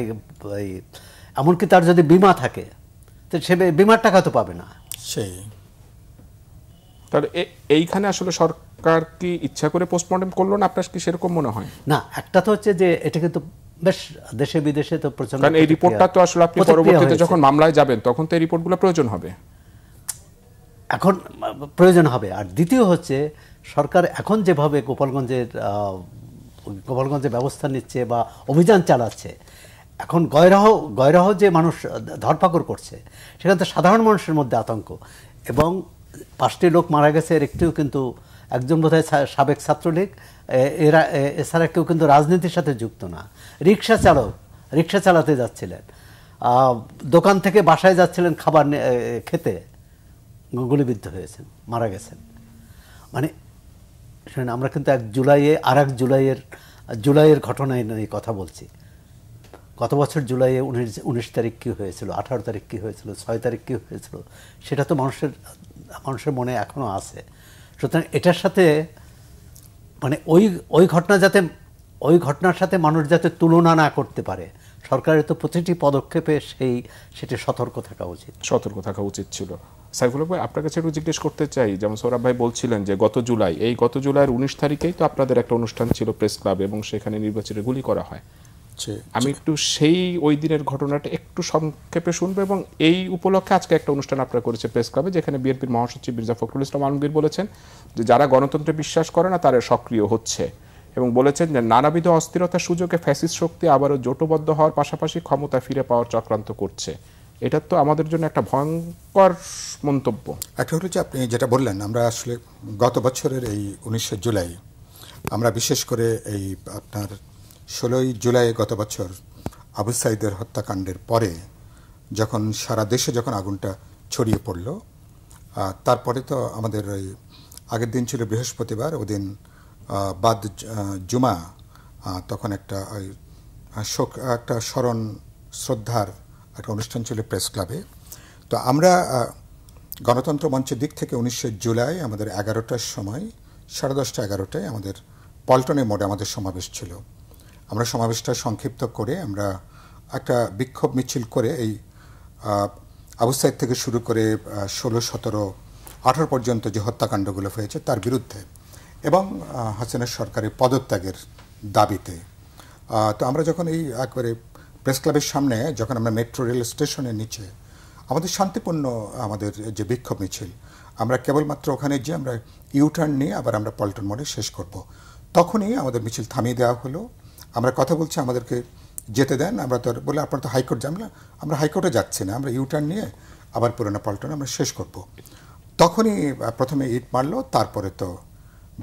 এমনকি তার যদি বিমা থাকে তো সে বিমার টাকা তো পাবে না। সেই তাহলে এইখানে আসলে সরকার কি ইচ্ছা করে পোস্টমর্টেম করলো না, আপনার কি সেরকম মনে হয়? না, একটা তো হচ্ছে যে এটা কিন্তু বেশ দেশে বিদেশে তো প্রচন্ড, কারণ এই রিপোর্টটা তো আসলে আপনি পরবর্তীতে যখন মামলায় যাবেন তখন তো এই রিপোর্টগুলো প্রয়োজন হবে। এখন প্রয়োজন হবে। আর দ্বিতীয় হচ্ছে সরকার এখন যেভাবে গোপালগঞ্জে ব্যবস্থা নিচ্ছে বা অভিযান চালাচ্ছে, এখন গয়রাহ যে মানুষ ধরপাকড় করছে, সেখানে তো সাধারণ মানুষের মধ্যে আতঙ্ক। এবং 5টি লোক মারা গেছে, এর একটিও কিন্তু একজন বোধহয় সাবেক ছাত্রলীগ, এছাড়া কেউ কিন্তু রাজনীতির সাথে যুক্ত না। রিক্সা চালাতে যাচ্ছিলেন, দোকান থেকে বাসায় যাচ্ছিলেন খাবার খেতে, গুলিবিদ্ধ হয়েছেন, মারা গেছেন। মানে শুনেন, আমরা কিন্তু 1 জুলাইয়ে আর 1 জুলাইয়ের ঘটনায় নিয়ে কথা বলছি। গত বছর জুলাইয়ে 19 তারিখ কী হয়েছিল, 18 তারিখ কী হয়েছিল, 6 তারিখ কী হয়েছিল, সেটা তো মানুষের মনে এখনও আছে। সুতরাং এটার সাথে মানে ওই ঘটনার সাথে মানুষ যাতে তুলনা না করতে পারে, সরকারের তো প্রতিটি পদক্ষেপে সেটি সতর্ক থাকা উচিত ছিল। সাইফুল ভাই, আপনার কাছে একটু জিজ্ঞেস করতে চাই, যেমন সৌরভ ভাই বলছিলেন যে গত জুলাইয়ের 19 তারিখেই তো আপনাদের একটা অনুষ্ঠান ছিল প্রেস ক্লাবে এবং সেখানে নির্বাচনে গুলি করা হয়। আমি একটু ওই দিনের ঘটনাটা একটু সংক্ষেপে শুনবো এবং এই উপলক্ষে আজকে একটা অনুষ্ঠান আপনারা করেছে প্রেস ক্লাবে, যেখানে বিএনপির মহাসচিব মির্জা ফখরুল ইসলাম আলমগীর বলেছেন যে যারা গণতন্ত্রে বিশ্বাস করে না তারা সক্রিয় হচ্ছে, এবং বলেছেন যে নানাবিধ অস্থিরতার সুযোগে ফ্যাসিস্ট শক্তি আবারও জোটবদ্ধ হওয়ার পাশাপাশি ক্ষমতা ফিরে পাওয়ার চক্রান্ত করছে। এটা তো আমাদের জন্য একটা ভয়ঙ্কর মন্তব্য। একটা হলো যে আপনি যেটা বললেন, আমরা আসলে গত বছরের এই 19 জুলাই, আমরা বিশেষ করে এই আপনার 16 জুলাই গত বছর আবু সাইদের হত্যাকাণ্ডের পরে যখন সারা দেশে যখন আগুনটা ছড়িয়ে পড়ল, তারপরে তো আমাদের ওই আগের দিন ছিল বৃহস্পতিবার, ওদিন বাদ জুমা, তখন একটা স্মরণ শ্রদ্ধার একটা অনুষ্ঠান ছিল প্রেস ক্লাবে। তো আমরা গণতন্ত্র মঞ্চের দিক থেকে 19 জুলাই আমাদের 11টার সময়, 10:30-11টায় আমাদের পল্টনের মোড়ে আমাদের সমাবেশ ছিল। আমরা সমাবেশটা সংক্ষিপ্ত করে আমরা একটা বিক্ষোভ মিছিল করে এই আবু সাইদ থেকে শুরু করে 16, 17, 18 পর্যন্ত যে হত্যাকাণ্ডগুলো হয়েছে তার বিরুদ্ধে এবং হাসিনার সরকারের পদত্যাগের দাবিতে। তো আমরা যখন এই একবারে প্রেস ক্লাবের সামনে, যখন আমরা মেট্রো রেল স্টেশনের নিচে আমাদের শান্তিপূর্ণ আমাদের যে বিক্ষোভ মিছিল, আমরা কেবলমাত্র ওখানে যে আমরা ইউটার্ন নিয়ে আবার আমরা পল্টন মোড়ে শেষ করব, তখনই আমাদের মিছিল থামিয়ে দেওয়া হলো। আমরা কথা বলছি, আমাদেরকে যেতে দেন। আমরা তো বলে আপনারা তো হাইকোর্ট যান না, আমরা হাইকোর্টে যাচ্ছি না, আমরা ইউটার্ন নিয়ে আবার পুরোনো পল্টনে আমরা শেষ করব। তখনই প্রথমে ইট মারলো, তারপরে তো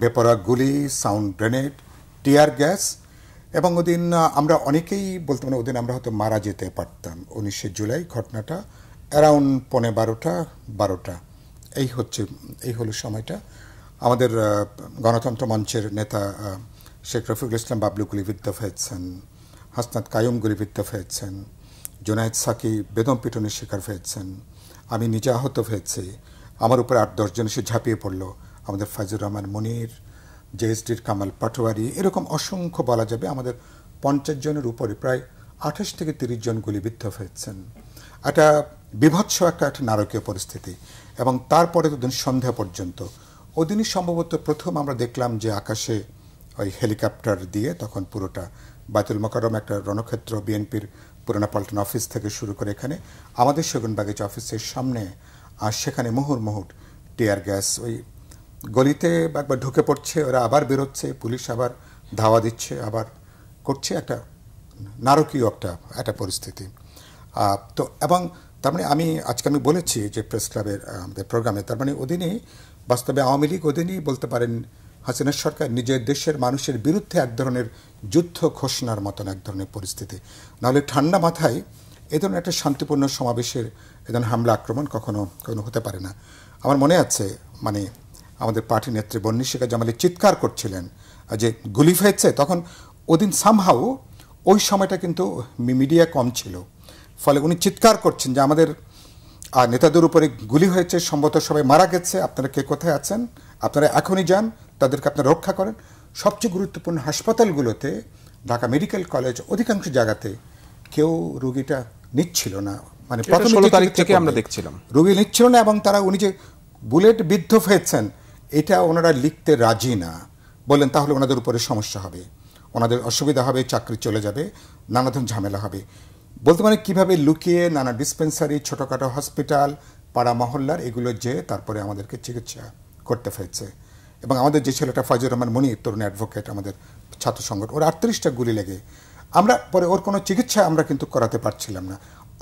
বেপরোয়া গুলি, সাউন্ড গ্রেনেড, টিয়ার গ্যাস, এবং ওদিন আমরা অনেকেই বলতে মানে ওদিন আমরা হয়তো মারা যেতে পারতাম। 19 জুলাই ঘটনাটা অ্যারাউন্ড 11:30-12টা এই হলো সময়টা। আমাদের গণতন্ত্র মঞ্চের নেতা শেখ রফিকুল ইসলাম বাবলু গুলিবিদ্ধ হয়েছেন, হাসনাত কায়ুম গুলিবিদ্ধ হয়েছেন, জুনায়েদ সাকি বেদম পিটনের শিকার হয়েছেন, আমি নিজে আহত হয়েছি, আমার উপরে 8-10 জন এসে ঝাঁপিয়ে পড়ল, আমাদের ফাইজুর রহমান মনির, জেএসডির কামাল পাটোয়ারি, এরকম অসংখ্য বলা যাবে। আমাদের 50 জনের উপরে প্রায় 28 থেকে 30 জন গুলিবিদ্ধ হয়েছেন। একটা বিভৎস একটা নারকীয় পরিস্থিতি। এবং তারপরে তো দিন সন্ধ্যা পর্যন্ত, ওদিনই সম্ভবত প্রথম আমরা দেখলাম যে আকাশে ওই হেলিকপ্টার দিয়ে তখন পুরোটা বায়তুল মোকাররম একটা রণক্ষেত্র, বিএনপির পুরানা পল্টন অফিস থেকে শুরু করে এখানে আমাদের সেগুনবাগিচ অফিসের সামনে, আর সেখানে মুহুর্মুহু টিয়ার গ্যাস ওই গলিতে একবার ঢুকে পড়ছে, ওরা আবার বেরোচ্ছে, পুলিশ আবার ধাওয়া দিচ্ছে, আবার করছে, একটা নারকীয় একটা পরিস্থিতি। তো এবং তার মানে আজকে আমি বলেছি যে প্রেস ক্লাবের আমাদের প্রোগ্রামে, তার মানে ওদিনই বাস্তবে আওয়ামী লীগ ওদিনই বলতে পারেন হাসিনা সরকার নিজের দেশের মানুষের বিরুদ্ধে এক ধরনের যুদ্ধ ঘোষণার মতন এক ধরনের পরিস্থিতি। নাহলে ঠান্ডা মাথায় এ ধরনের একটা শান্তিপূর্ণ সমাবেশের এ ধরনের হামলা আক্রমণ কখনো হতে পারে না। আমার মনে আছে মানে আমাদের পার্টি নেত্রী বন্নিশিকা জামালি চিৎকার করছিলেন যে গুলি হয়েছে, তখন ওদিন সামহাউ ওই সময়টা কিন্তু মিডিয়া কম ছিল, ফলে উনি চিৎকার করছেন যে আমাদের নেতাদের উপরে গুলি হয়েছে, সম্ভবত সবাই মারা গেছে, আপনারা কে কোথায় আছেন, আপনারা এখনই যান, তাদেরকে আপনারা রক্ষা করেন। সবচেয়ে গুরুত্বপূর্ণ হাসপাতালগুলোতে, ঢাকা মেডিকেল কলেজ, অধিকাংশ জায়গাতে কেউ রোগীটা নিচ্ছিল না, মানে 16 তারিখ থেকে আমরা দেখছিলাম রোগী নিচ্ছিল না। এবং তারা উনি যে বুলেট বিদ্ধ হয়েছেন এটা ওনারা লিখতে রাজি না, বললেন তাহলে ওনাদের উপরে সমস্যা হবে, ওনাদের অসুবিধা হবে, চাকরি চলে যাবে, নানা ধরনের ঝামেলা হবে। বলতে মানে কীভাবে লুকিয়ে নানা ডিসপেন্সারি, ছোটোখাটো হসপিটাল, পাড়া মহল্লার এগুলো যে তারপরে আমাদেরকে চিকিৎসা করতে হয়েছে। এবং আমাদের যে ছেলেটা ফাইজুর রহমান মনির, তরুণ অ্যাডভোকেট, আমাদের ছাত্র সংগঠন, ওর 38টা গুলি লেগে আমরা পরে ওর কোনো চিকিৎসা আমরা কিন্তু করাতে পারছিলাম না।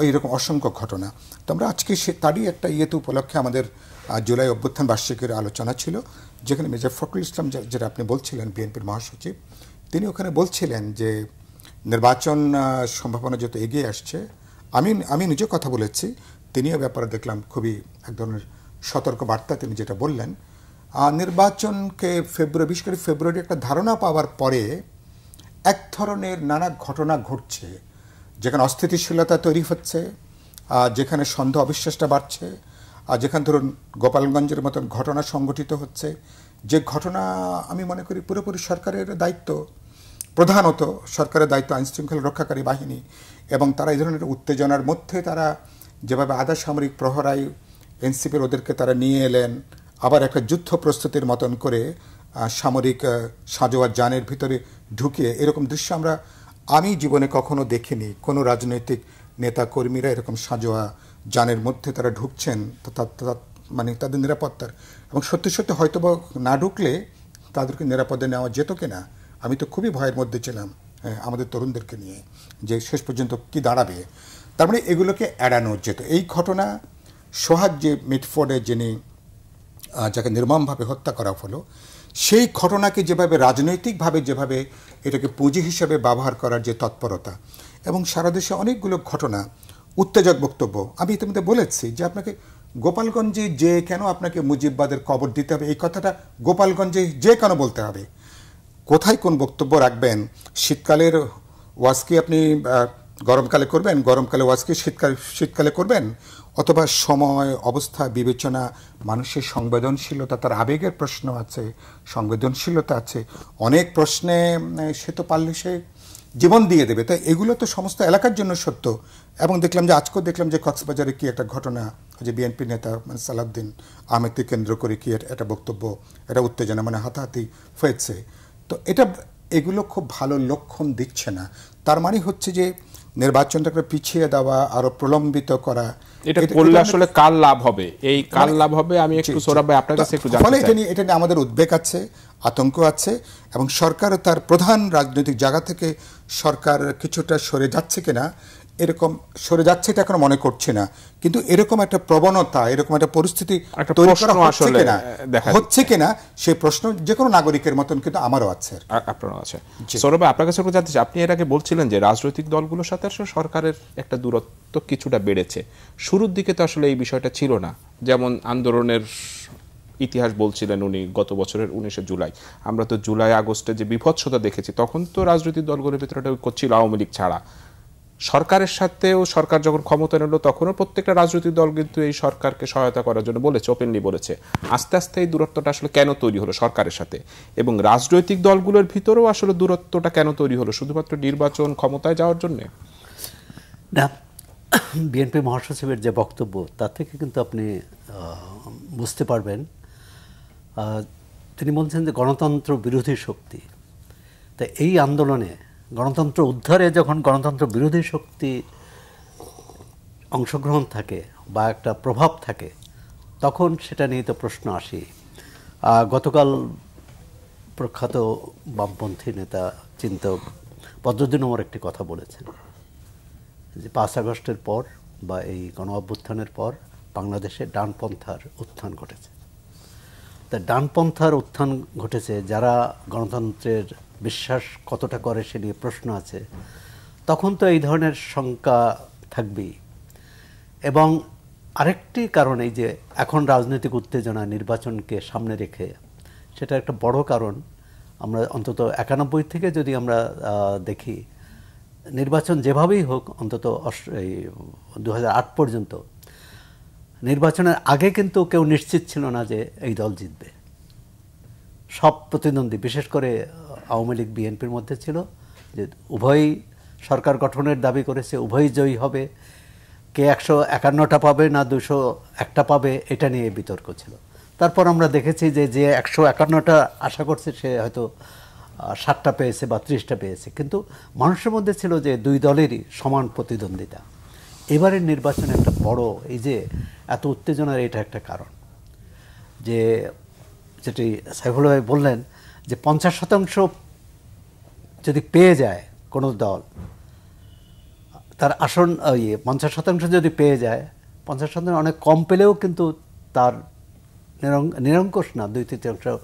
এইরকম অসংখ্য ঘটনা। তো আমরা আজকে তারই একটা ইয়েতে উপলক্ষে আমাদের জুলাই অভ্যুত্থান বার্ষিকীর আলোচনা ছিল, যেখানে মির্জা ফখরুল ইসলাম, যেটা আপনি বলছিলেন বিএনপির মহাসচিব, তিনি ওখানে বলছিলেন যে নির্বাচন সম্ভাবনা যত এগিয়ে আসছে, আমি নিজে কথা বলেছি, তিনিও ব্যাপারে দেখলাম খুবই এক ধরনের সতর্ক বার্তা তিনি যেটা বললেন, নির্বাচনকে বিশেষ করে ফেব্রুয়ারি একটা ধারণা পাওয়ার পরে এক ধরনের নানা ঘটনা ঘটছে, যেখানে অস্থিতিশীলতা তৈরি হচ্ছে, যেখানে সন্দেহ অবিশ্বাসটা বাড়ছে, যেখানে ধরুন গোপালগঞ্জের মতন ঘটনা সংঘটিত হচ্ছে, যে ঘটনা আমি মনে করি পুরোপুরি সরকারের দায়িত্ব, প্রধানত সরকারের দায়িত্ব আইনশৃঙ্খলা রক্ষাকারী বাহিনী, এবং তারা এই ধরনের উত্তেজনার মধ্যে তারা যেভাবে আধা সামরিক প্রহরায় এনসিপির ওদেরকে তারা নিয়ে এলেন, আবার একটা যুদ্ধ প্রস্তুতির মতন করে সামরিক সাজোয়ার যানের ভিতরে ঢুকিয়ে, এরকম দৃশ্য আমি জীবনে কখনো দেখিনি। কোনো রাজনৈতিক নেতা কর্মীরা এরকম সাজোয়া যানের মধ্যে তারা ঢুকছেন, মানে তাদের নিরাপত্তার, এবং সত্যি সত্যি হয়তো বা না ঢুকলে তাদেরকে নিরাপদে নেওয়া যেত কিনা, আমি তো খুবই ভয়ের মধ্যে ছিলাম আমাদের তরুণদেরকে নিয়ে, যে শেষ পর্যন্ত কি দাঁড়াবে। তার মানে এগুলোকে এড়ানো যেত। এই ঘটনা সোহাগ যে মিটফোর্ডে যিনি যাকে নির্মমভাবে হত্যা করা হলো, সেই ঘটনাকে যেভাবে রাজনৈতিকভাবে যেভাবে এটাকে পুঁজি হিসেবে ব্যবহার করার যে তৎপরতা, এবং সারা দেশে অনেকগুলো ঘটনা, উত্তেজক বক্তব্য, আমি ইতিমধ্যে বলেছি যে আপনাকে গোপালগঞ্জে যে কেন আপনাকে মুজিববাদের কবর দিতে হবে, এই কথাটা গোপালগঞ্জে যে কেন বলতে হবে, কোথায় কোন বক্তব্য রাখবেন, শীতকালের ওয়াজ কি আপনি গরমকালে করবেন, গরমকালে ওয়াজ কি শীতকালে করবেন, অথবা সময়, অবস্থা, বিবেচনা, মানুষের সংবেদনশীলতা, তার আবেগের প্রশ্ন আছে, সংবেদনশীলতা আছে, অনেক প্রশ্নে সে তো পারলে সে জীবন দিয়ে দেবে। তাই এগুলো তো সমস্ত এলাকার জন্য সত্য। এবং দেখলাম যে আজকেও দেখলাম যে কক্সবাজারে কি একটা ঘটনা, যে বিএনপি নেতা মানে সালাউদ্দিন আহমেদকে কেন্দ্র করে কি একটা বক্তব্য, এটা উত্তেজনা, মানে হাতাহাতি হয়েছে। তো এগুলো খুব ভালো লক্ষণ দিচ্ছে না। তার মানে হচ্ছে যে নির্বাচনটাকে পিছিয়ে দেওয়া, আরো প্রলম্বিত করা, এটা করলে আসলে কার লাভ হবে, এই কার লাভ হবে, আমি একটু সোহরাব ভাই আপনার কাছে একটু জানতে চাই। এটা নিয়ে আমাদের উদ্বেগ আছে, আতঙ্ক আছে, এবং সরকার তার প্রধান রাজনৈতিক জায়গা থেকে সরকার কিছুটা সরে যাচ্ছে কিনা, এরকম সরে যাচ্ছে এটা এখন মনে করছে না, কিন্তু এরকম একটা প্রবণতা, এরকম একটা পরিস্থিতি তৈরি করা হচ্ছে কিনা সেই প্রশ্ন যে কোনো নাগরিকের মতন কিন্তু আমারও আছে, আপনারও আছে। সৌরভ ভাই আপনার কাছে জানতে চাই, আপনি এর আগে বলছিলেন যে রাজনৈতিক দলগুলোর সাথে আসলে সরকারের একটা দূরত্ব কিছুটা বেড়েছে। শুরুর দিকে তো আসলে এই বিষয়টা ছিল না, যেমন আন্দোলনের ইতিহাস বলছিলেন উনি গত বছরের 19শে জুলাই। আমরা তো জুলাই আগস্টে যে বিভৎসতা দেখেছি, তখন তো রাজনৈতিক দলগুলোর ভিতরে একটা ঐক্য ছিল আওয়ামী লীগ ছাড়া। সরকারের সাথেও সরকার যখন ক্ষমতা নিল তখনও প্রত্যেকটা রাজনৈতিক দল কিন্তু এই সরকারকে সহায়তা করার জন্য বলেছে, ওপেনলি বলেছে। আস্তে আস্তে এই দূরত্বটা আসলে কেন তৈরি হলো সরকারের সাথে, এবং রাজনৈতিক দলগুলোর ভিতরেও আসলে দূরত্বটা কেন তৈরি হলো, শুধুমাত্র নির্বাচন ক্ষমতায় যাওয়ার জন্য? না, বিএনপি মহাসচিবের যে বক্তব্য তার থেকে কিন্তু আপনি বুঝতে পারবেন, তিনি বলছেন যে গণতন্ত্র বিরোধী শক্তি। তা এই আন্দোলনে গণতন্ত্র উদ্ধারে যখন গণতন্ত্র বিরোধী শক্তি অংশগ্রহণ থাকে বা একটা প্রভাব থাকে, তখন সেটা নিয়ে তো প্রশ্ন আসে। গতকাল প্রখ্যাত বামপন্থী নেতা চিন্তক বদরুদ্দীন ওমর একটি কথা বলেছেন যে 5 আগস্টের পর বা এই গণ অভ্যুত্থানের পর বাংলাদেশে ডানপন্থার উত্থান ঘটেছে। তা ডানপন্থার উত্থান ঘটেছে, যারা গণতন্ত্রের বিশ্বাস কতটা করে সে নিয়ে প্রশ্ন আছে, তখন তো এই ধরনের শঙ্কা থাকবেই। এবং আরেকটি কারণ এই যে এখন রাজনৈতিক উত্তেজনা নির্বাচনকে সামনে রেখে, সেটা একটা বড় কারণ। আমরা অন্তত 91 থেকে যদি আমরা দেখি, নির্বাচন যেভাবেই হোক অন্তত 2008 পর্যন্ত নির্বাচনের আগে কিন্তু কেউ নিশ্চিত ছিল না যে এই দল জিতবে। সব প্রতিদ্বন্দ্বী, বিশেষ করে আওয়ামী লীগ বিএনপির মধ্যে ছিল যে উভয়ই সরকার গঠনের দাবি করেছে, উভয়ই জয়ী হবে, কে 151টা পাবে না 201টা পাবে, এটা নিয়ে বিতর্ক ছিল। তারপর আমরা দেখেছি যে 151টা আশা করছে সে হয়তো 60টা পেয়েছে বা 30টা পেয়েছে, কিন্তু মানুষের মধ্যে ছিল যে দুই দলেরই সমান প্রতিদ্বন্দ্বিতা। এবারের নির্বাচনে একটা বড় এই যে এত উত্তেজনার এটা একটা কারণ, যে যেটি সাইফুল ভাই বললেন যে 50% যদি পেয়ে যায় কোনো দল, তার আসন 50% যদি পেয়ে যায়, 50% অনেক কম পেলেও কিন্তু তার নিরঙ্কুশ না 2/3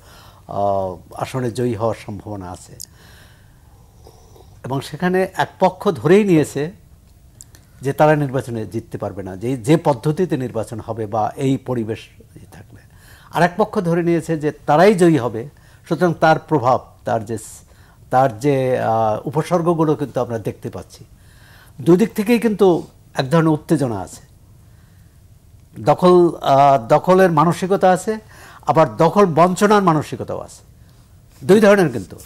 আসনে জয়ী হওয়ার সম্ভাবনা আছে। এবং সেখানে এক পক্ষ ধরেই নিয়েছে যে তারা নির্বাচনে জিততে পারবে না, যে পদ্ধতিতে নির্বাচন হবে বা এই পরিবেশ থাকবে। আর এক পক্ষ ধরে নিয়েছে যে তারাই জয়ী হবে, সুতরাং তার প্রভাব, তার যে উপসর্গগুলো কিন্তু আমরা দেখতে পাচ্ছি। দুদিক থেকেই কিন্তু এক ধরনের উত্তেজনা আছে, দখলের মানসিকতা আছে, আবার দখল বঞ্চনার মানসিকতাও আছে, দুই ধরনের কিন্তু।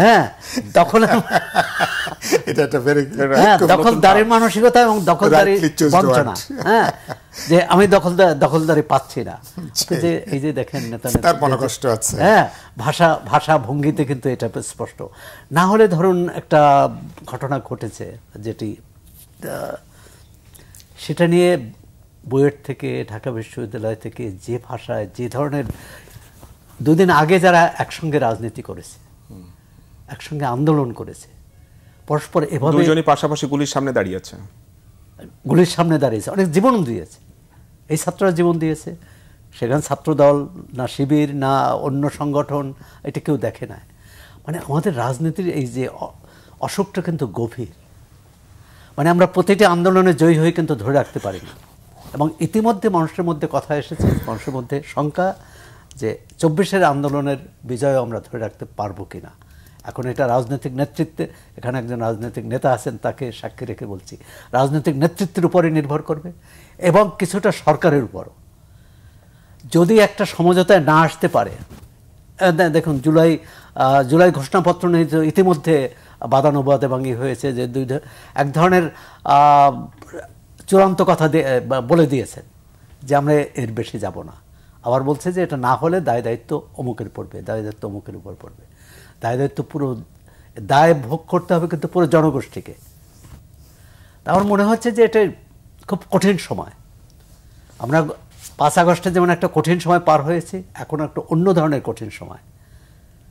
হ্যাঁ, দখলদারির মানসিকতা এবং দখলদারি বঞ্চনা। হ্যাঁ, যে আমি দখলদারি পাচ্ছি না, যে এই যে দেখেন নেতা কষ্ট আছে। হ্যাঁ, ভাষা ভঙ্গিতে কিন্তু এটা স্পষ্ট। না হলে ধরুন একটা ঘটনা ঘটেছে যেটি, সেটা নিয়ে বুয়েট থেকে, ঢাকা বিশ্ববিদ্যালয় থেকে যে ভাষায়, যে ধরনের, দুদিন আগে যারা একসঙ্গে রাজনীতি করেছে, একসঙ্গে আন্দোলন করেছে, পরস্পর এভাবে দুজনই পাশাপাশি গুলির সামনে দাঁড়িয়েছে, অনেক জীবন দিয়েছে। এই ছাত্ররা জীবন দিয়েছে, সেখানে ছাত্রদল না শিবির না অন্য সংগঠন, এটা কেউ দেখে না। মানে আমাদের রাজনীতির এই যে অসুখটা কিন্তু গভীর। মানে আমরা প্রতিটি আন্দোলনে জয়ী হয়ে কিন্তু ধরে রাখতে পারি না। এবং ইতিমধ্যে মানুষের মধ্যে কথা এসেছে, মানুষের মধ্যে শঙ্কা যে 24-এর আন্দোলনের বিজয় আমরা ধরে রাখতে পারবো কিনা। এখন এটা রাজনৈতিক নেতৃত্বে, এখানে একজন রাজনৈতিক নেতা আছেন, তাকে সাক্ষী রেখে বলছি, রাজনৈতিক নেতৃত্বের উপরে নির্ভর করবে এবং কিছুটা সরকারের উপরও। যদি একটা সমঝোতায় না আসতে পারে, দেখুন জুলাই ঘোষণাপত্র নিয়ে ইতিমধ্যে বাদানুবাদ এবং হয়েছে যে এক ধরনের চূড়ান্ত কথা বলে দিয়েছেন যে আমরা এর বেশি যাব না। আবার বলছে যে এটা না হলে দায় দায়িত্ব অমুকের পড়বে, দায় দায়িত্ব অমুকের উপর পড়বে। দায় দায়িত্ব পুরো দায় ভোগ করতে হবে কিন্তু পুরো জনগোষ্ঠীকে। আমার মনে হচ্ছে যে এটা খুব কঠিন সময়। আমরা 5 আগস্টে যেমন একটা কঠিন সময় পার হয়েছি, এখন একটা অন্য ধরনের কঠিন সময়।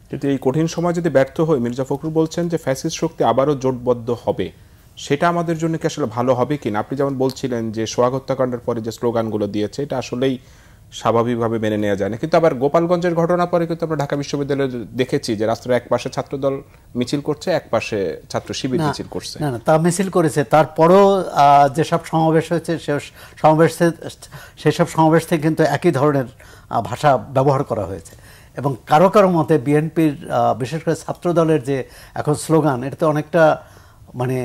কিন্তু এই কঠিন সময় যদি ব্যর্থ হয়, মির্জা ফখরুল বলছেন যে ফ্যাসিস্ট শক্তি আবারও জোটবদ্ধ হবে, সেটা আমাদের জন্য কি আসলে ভালো হবে কিনা? আপনি যেমন বলছিলেন যে সোহাগ হত্যাকাণ্ডের পরে যে স্লোগানগুলো দিয়েছে, এটা আসলেই স্বাভাবিকভাবে মেনে নেওয়া যায় না। কিন্তু আবার গোপালগঞ্জের ঘটনার পরে কিন্তু আমরা ঢাকা বিশ্ববিদ্যালয়ে দেখেছি যে রাস্তার এক পাশে ছাত্রদল মিছিল করছে, এক পাশে ছাত্র শিবির মিছিল করছে। না, তা মিছিল করেছে, তারপরও যেসব সমাবেশ হয়েছে সেসব সমাবেশ থেকে কিন্তু একই ধরনের ভাষা ব্যবহার করা হয়েছে। এবং কারো কারো মতে বিএনপির বিশেষ করে ছাত্রদলের যে এখন স্লোগান, এটা তো অনেকটা মানে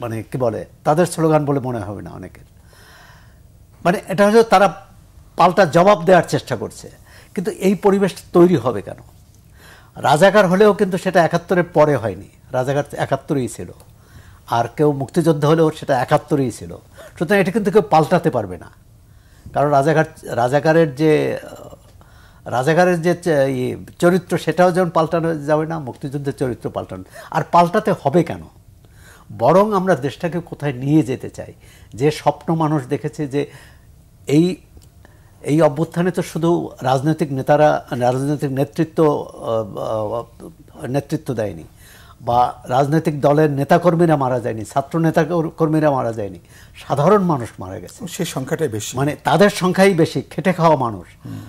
মানে কি বলে তাদের স্লোগান বলে মনে হবে না অনেকের। মানে এটা হচ্ছে তারা পাল্টা জবাব দেওয়ার চেষ্টা করছে, কিন্তু এই পরিবেশটা তৈরি হবে কেন? রাজাকার হলেও কিন্তু সেটা ৭১-এর পরে হয়নি, রাজাকার ৭১-ই ছিল, আর কেউ মুক্তিযোদ্ধা হলেও সেটা ৭১-ই ছিল। সুতরাং এটা কিন্তু কেউ পাল্টাতে পারবে না, কারণ রাজাকারের যে চরিত্র সেটাও যেমন পাল্টানো যাবে না, মুক্তিযুদ্ধের চরিত্র পাল্টানো, আর পাল্টাতে হবে কেন? বরং আমরা দেশটাকে কোথায় নিয়ে যেতে চাই, যে স্বপ্ন মানুষ দেখেছে যে এই অভ্যুত্থানে তো শুধু রাজনৈতিক নেতারা, রাজনৈতিক নেতৃত্ব দেয়নি, বা রাজনৈতিক দলের নেতাকর্মীরা মারা যায়নি, ছাত্র নেতাকর্মীরা মারা যায়নি, সাধারণ মানুষ মারা গেছে। সেই সংখ্যাটাই বেশি, মানে তাদের সংখ্যাই বেশি, খেটে খাওয়া মানুষ।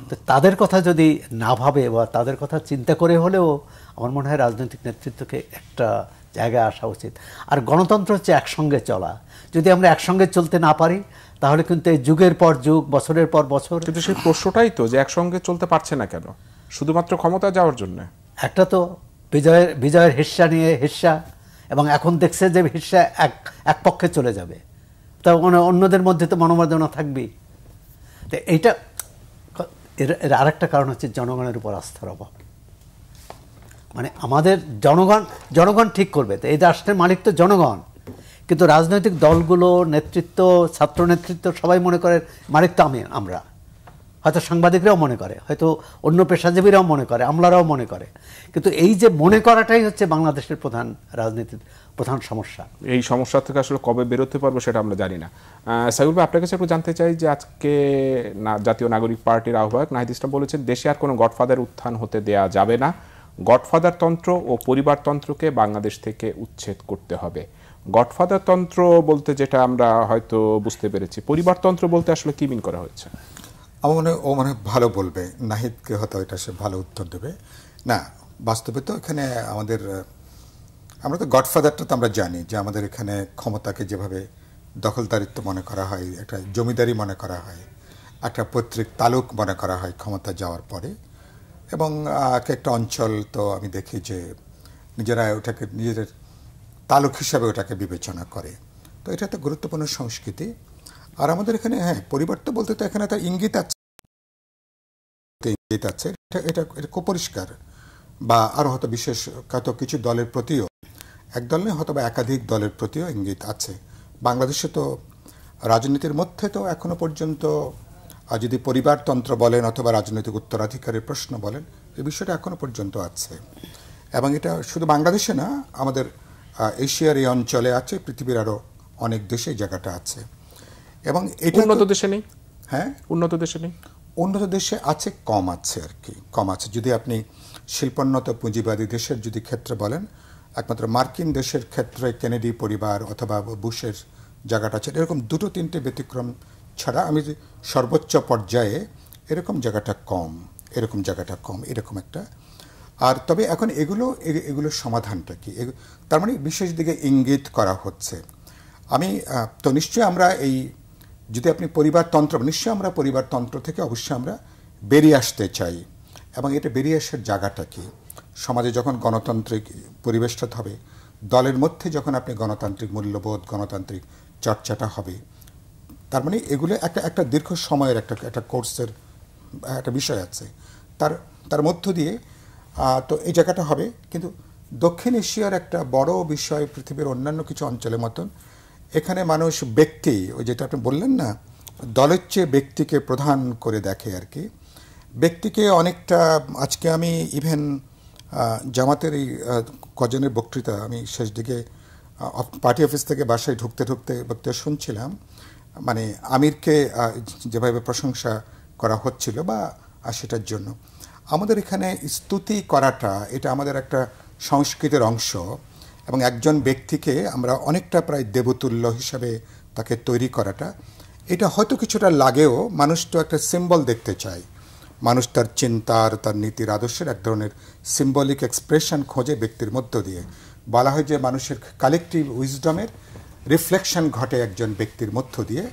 তো তাদের কথা যদি না ভাবে বা তাদের কথা চিন্তা করে হলেও আমার মনে হয় রাজনৈতিক নেতৃত্বকে একটা জায়গায় আসা উচিত। আর গণতন্ত্র হচ্ছে একসঙ্গে চলা, যদি আমরা একসঙ্গে চলতে না পারি তাহলে কিন্তু এই যুগের পর যুগ, বছরের পর বছর। কিন্তু সেই প্রশ্নটাই তো, যে একসঙ্গে চলতে পারছে না কেন? শুধুমাত্র ক্ষমতা যাওয়ার জন্য? একটা তো বিজয়ের হিস্সা নিয়ে হিস্সা, এবং এখন দেখছে যে হিস্সা এক পক্ষে চলে যাবে, তা অন্যদের মধ্যে তো মনোমালিন্য থাকবেই। তো এইটা এর আরেকটা কারণ হচ্ছে জনগণের উপর আস্থার অভাব। মানে আমাদের জনগণ ঠিক করবে, তো এই রাষ্ট্রের মালিক তো জনগণ, কিন্তু রাজনৈতিক দলগুলো, নেতৃত্ব, ছাত্র নেতৃত্ব সবাই মনে করে মালিক তো আমরা, হয়তো সাংবাদিকরাও মনে করে, হয়তো অন্য পেশাজীবীরাও মনে করে, আমলারাও মনে করে, কিন্তু এই যে মনে করাটাই হচ্ছে বাংলাদেশের রাজনীতির প্রধান সমস্যা। এই সমস্যা থেকে আসলে কবে বেরোতে পারবো সেটা আমরা জানি না। সাইফুল ভাই, আপনার কাছে একটু জানতে চাই যে আজকে জাতীয় নাগরিক পার্টির আহ্বায়ক নাহিদ ইসলাম বলেছেন দেশে আর কোনো গডফাদার উত্থান হতে দেয়া যাবে না, গডফাদার তন্ত্র ও পরিবারতন্ত্রকে বাংলাদেশ থেকে উচ্ছেদ করতে হবে। গডফাদার তন্ত্র বলতে যেটা আমরা হয়তো বুঝতে পেরেছি, পরিবারতন্ত্র বলতে আসলে কি মিন করা হচ্ছে? আমার মনে ভালো বলবে, নাহিদকে হয়তো এটা সে ভালো উত্তর দেবে। না, বাস্তবে তো এখানে আমরা তো গডফাদারটা তো আমরা জানি যে আমাদের এখানে ক্ষমতাকে যেভাবে দখলদারিত্ব মনে করা হয়, একটা জমিদারি মনে করা হয়, একটা পৈতৃক তালুক মনে করা হয় ক্ষমতা যাওয়ার পরে, এবং একটা অঞ্চল তো আমি দেখি যে নিজেরা ওটাকে নিজেদের তালুক হিসাবে ওটাকে বিবেচনা করে। তো এটা তো গুরুত্বপূর্ণ সংস্কৃতি। আর আমাদের এখানে পরিবার তো বলতে তো এখানে তার ইঙ্গিত আছে, এটা খুব পরিষ্কার। বা আরও হয়তো বিশেষ কিছু দলের প্রতিও, এক দল নয় হয়তো বা একাধিক দলের প্রতিও ইঙ্গিত আছে। বাংলাদেশে তো রাজনীতির মধ্যে তো এখনো পর্যন্ত যদি পরিবারতন্ত্র বলেন অথবা রাজনৈতিক উত্তরাধিকারের প্রশ্ন বলেন, এই বিষয়টা এখনো পর্যন্ত আছে। এবং এটা শুধু বাংলাদেশে না, আমাদের এশিয়ার এই অঞ্চলে আছে, পৃথিবীর আরও অনেক দেশে জায়গাটা আছে। এবং এটা উন্নত দেশে নেই। হ্যাঁ, উন্নত দেশে নেই, উন্নত দেশে আছে, কম আছে আর কি, কম আছে। যদি আপনি শিল্পোন্নত পুঁজিবাদী দেশের যদি ক্ষেত্রে বলেন, একমাত্র মার্কিন দেশের ক্ষেত্রে কেনেডি পরিবার অথবা বুশের জায়গাটা আছে, এরকম 2-3টে ব্যতিক্রম ছাড়া আমি সর্বোচ্চ পর্যায়ে এরকম জায়গাটা কম, এরকম একটা। আর তবে এখন এগুলোর সমাধানটা কি, তার মানে বিশেষ দিকে ইঙ্গিত করা হচ্ছে। আমি তো নিশ্চয়ই আমরা যদি আপনি পরিবারতন্ত্র, নিশ্চয়ই আমরা পরিবারতন্ত্র থেকে অবশ্যই আমরা বেরিয়ে আসতে চাই। এবং এটা বেরিয়ে আসার জায়গাটা কি, সমাজে যখন গণতান্ত্রিক পরিবেশটা হবে, দলের মধ্যে যখন আপনি গণতান্ত্রিক মূল্যবোধ, গণতান্ত্রিক চর্চাটা হবে, তার মানে এগুলো একটা দীর্ঘ সময়ের একটা কোর্সের একটা বিষয় আছে, তার মধ্য দিয়ে তো এই জায়গাটা হবে। কিন্তু দক্ষিণ এশিয়ার একটা বড় বিষয়, পৃথিবীর অন্যান্য কিছু অঞ্চলের মতন এখানে মানুষ ব্যক্তি, ওই যেটা আপনি বললেন না, দলের চেয়ে ব্যক্তিকে প্রধান করে দেখে আর কি। ব্যক্তিকে অনেকটা, আজকে আমি ইভেন জামাতের এই কজনের বক্তৃতা আমি শেষ দিকে পার্টি অফিস থেকে বাসায় ঢুকতে বক্তৃতা শুনছিলাম, মানে আমিরকে যেভাবে প্রশংসা করা হচ্ছিল বা সেটার জন্য আমাদের এখানে স্তুতি করাটা, এটা আমাদের একটা সংস্কৃতির অংশ। এবং একজন ব্যক্তিকে আমরা অনেকটা প্রায় দেবতুল্য হিসাবে তাকে তৈরি করাটা, এটা হয়তো কিছুটা লাগেও, মানুষ তো একটা সিম্বল দেখতে চায়, মানুষ তার চিন্তার, তার নীতির, আদর্শের এক ধরনের সিম্বলিক এক্সপ্রেশন খোঁজে ব্যক্তির মধ্য দিয়ে। বলা হয় যে মানুষের কালেকটিভ উইজডমের রিফ্লেকশন ঘটে একজন ব্যক্তির মধ্য দিয়ে।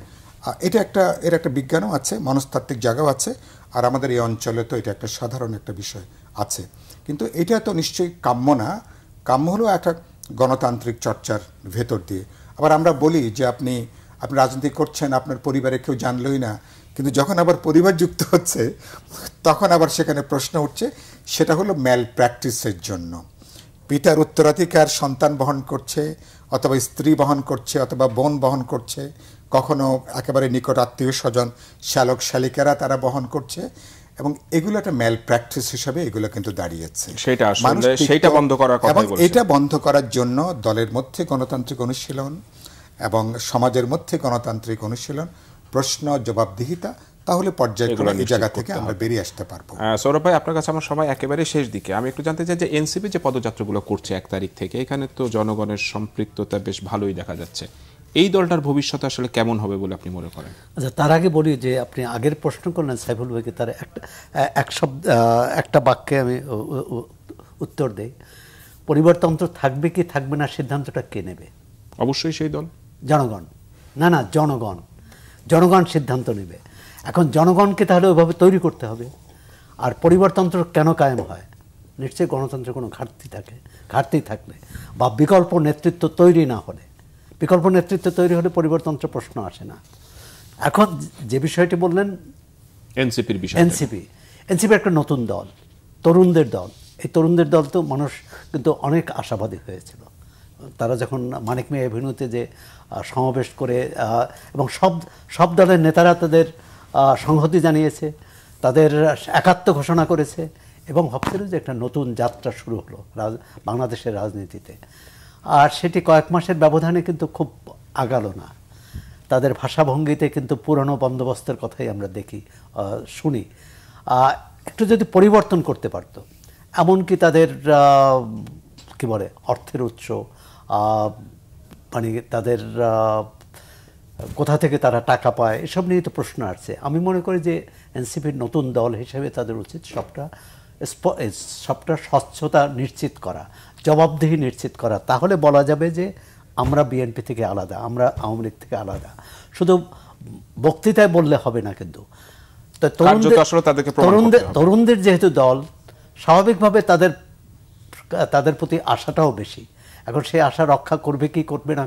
এর একটা বিজ্ঞানও আছে, মনস্তাত্ত্বিক জায়গাও আছে, আর আমাদের এই অঞ্চলে তো এটা একটা সাধারণ একটা বিষয় আছে। কিন্তু এটা তো নিশ্চয়ই কাম্য না, কাম্য হলো একটা গণতান্ত্রিক চর্চার ভেতর দিয়ে। আবার আমরা বলি যে আপনি রাজনীতি করছেন, আপনার পরিবারে কেউ জানলই না, কিন্তু যখন আবার পরিবার যুক্ত হচ্ছে তখন আবার সেখানে প্রশ্ন উঠছে, সেটা হলো ম্যাল প্র্যাকটিসের জন্য। পিতার উত্তরাধিকার সন্তান বহন করছে, অথবা স্ত্রী বহন করছে, অথবা বোন বহন করছে, কখনো একেবারে নিকট আত্মীয় স্বজন শ্যালক শ্যালিকারা তারা বহন করছে, এবং এগুলো একটা ম্যাল প্র্যাকটিস হিসাবে এগুলো কিন্তু দাঁড়িয়েছে। সেটা বন্ধ করার কথা এবং এটা বন্ধ করার জন্য দলের মধ্যে গণতান্ত্রিক অনুশীলন এবং সমাজের মধ্যে গণতান্ত্রিক অনুশীলন, প্রশ্ন জবাবদিহিতা, তাহলে পর্যায়ক্রমে এই জায়গা থেকে আমরা বেরিয়ে আসতে পারবো। সৌরভ ভাই, আপনার কাছে আমার সময় একেবারে শেষ দিকে। আমি একটু জানতে চাই যে এনসিপি যে পদযাত্রাগুলো করছে 1 তারিখ থেকে, এখানে তো জনগণের সম্পৃক্ততা বেশ ভালোই দেখা যাচ্ছে। এই দলটার ভবিষ্যৎ আসলে কেমন হবে বলে আপনি মনে করেন? আচ্ছা, তার আগে বলি যে আপনি আগের প্রশ্ন করলেন সাইফুল ভাইকে, তার একটা বাক্যে আমি উত্তর দেই। পরিবারতন্ত্র থাকবে কি থাকবে না সিদ্ধান্তটা কে নেবে? অবশ্যই সেই দল জনগণ। না, জনগণ সিদ্ধান্ত নেবে। এখন জনগণকে তাহলে ওইভাবে তৈরি করতে হবে। আর পরিবারতন্ত্র কেন কায়েম হয়? নিশ্চয়ই গণতন্ত্রের কোনো ঘাটতি থাকলে বা বিকল্প নেতৃত্ব তৈরি না হলে। বিকল্প নেতৃত্ব তৈরি হলে পরিবারতন্ত্র প্রশ্ন আসে না। এখন যে বিষয়টি বললেন এনসিপির বিষয়, এনসিপি একটা নতুন দল, তরুণদের দল। এই তরুণদের দল তো মানুষ কিন্তু অনেক আশাবাদী হয়েছিল। তারা যখন মানিক মিয়া এভিনিউতে যে সমাবেশ করে এবং সব দলের নেতারা তাদের সংহতি জানিয়েছে, তাদের একাত্ম ঘোষণা করেছে, এবং ভাবছিল যে একটা নতুন যাত্রা শুরু হলো বাংলাদেশের রাজনীতিতে। আর সেটি কয়েক মাসের ব্যবধানে কিন্তু খুব আগালো না। তাদের ভাষাভঙ্গিতে কিন্তু পুরনো বন্দোবস্তের কথাই আমরা শুনি। একটু যদি পরিবর্তন করতে পারতো, এমনকি তাদের কি বলে অর্থের উৎস, মানে তাদের কোথা থেকে তারা টাকা পায়, এসব নিয়ে তো প্রশ্ন আসছে। আমি মনে করি যে এনসিপির নতুন দল হিসেবে তাদের উচিত সবটা স্বচ্ছতা নিশ্চিত করা, জবাবদিহি নিশ্চিত করা। তাহলে বলা যাবে যে আমরা বিএনপি থেকে আলাদা, আমরা আওয়ামী লীগ থেকে আলাদা। শুধু বক্তৃতায় বললে হবে না, কিন্তু তরুণদের যেহেতু দল, স্বাভাবিকভাবে তাদের প্রতি আশাটাও বেশি। এখন সেই আশা রক্ষা করবে কি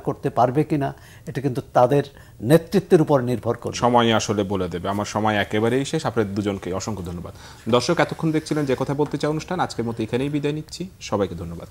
করতে পারবে কিনা, এটা কিন্তু তাদের নেতৃত্বের উপর নির্ভর করে। সময় আসলে বলে দেবে। আমার সময় একেবারেই শেষ। আপনাদের দুজনকে অসংখ্য ধন্যবাদ। দর্শক, এতক্ষণ দেখছিলেন যে কথা বলতে চাই অনুষ্ঠান। আজকের মতো এখানেই বিদায় নিচ্ছি। সবাইকে ধন্যবাদ।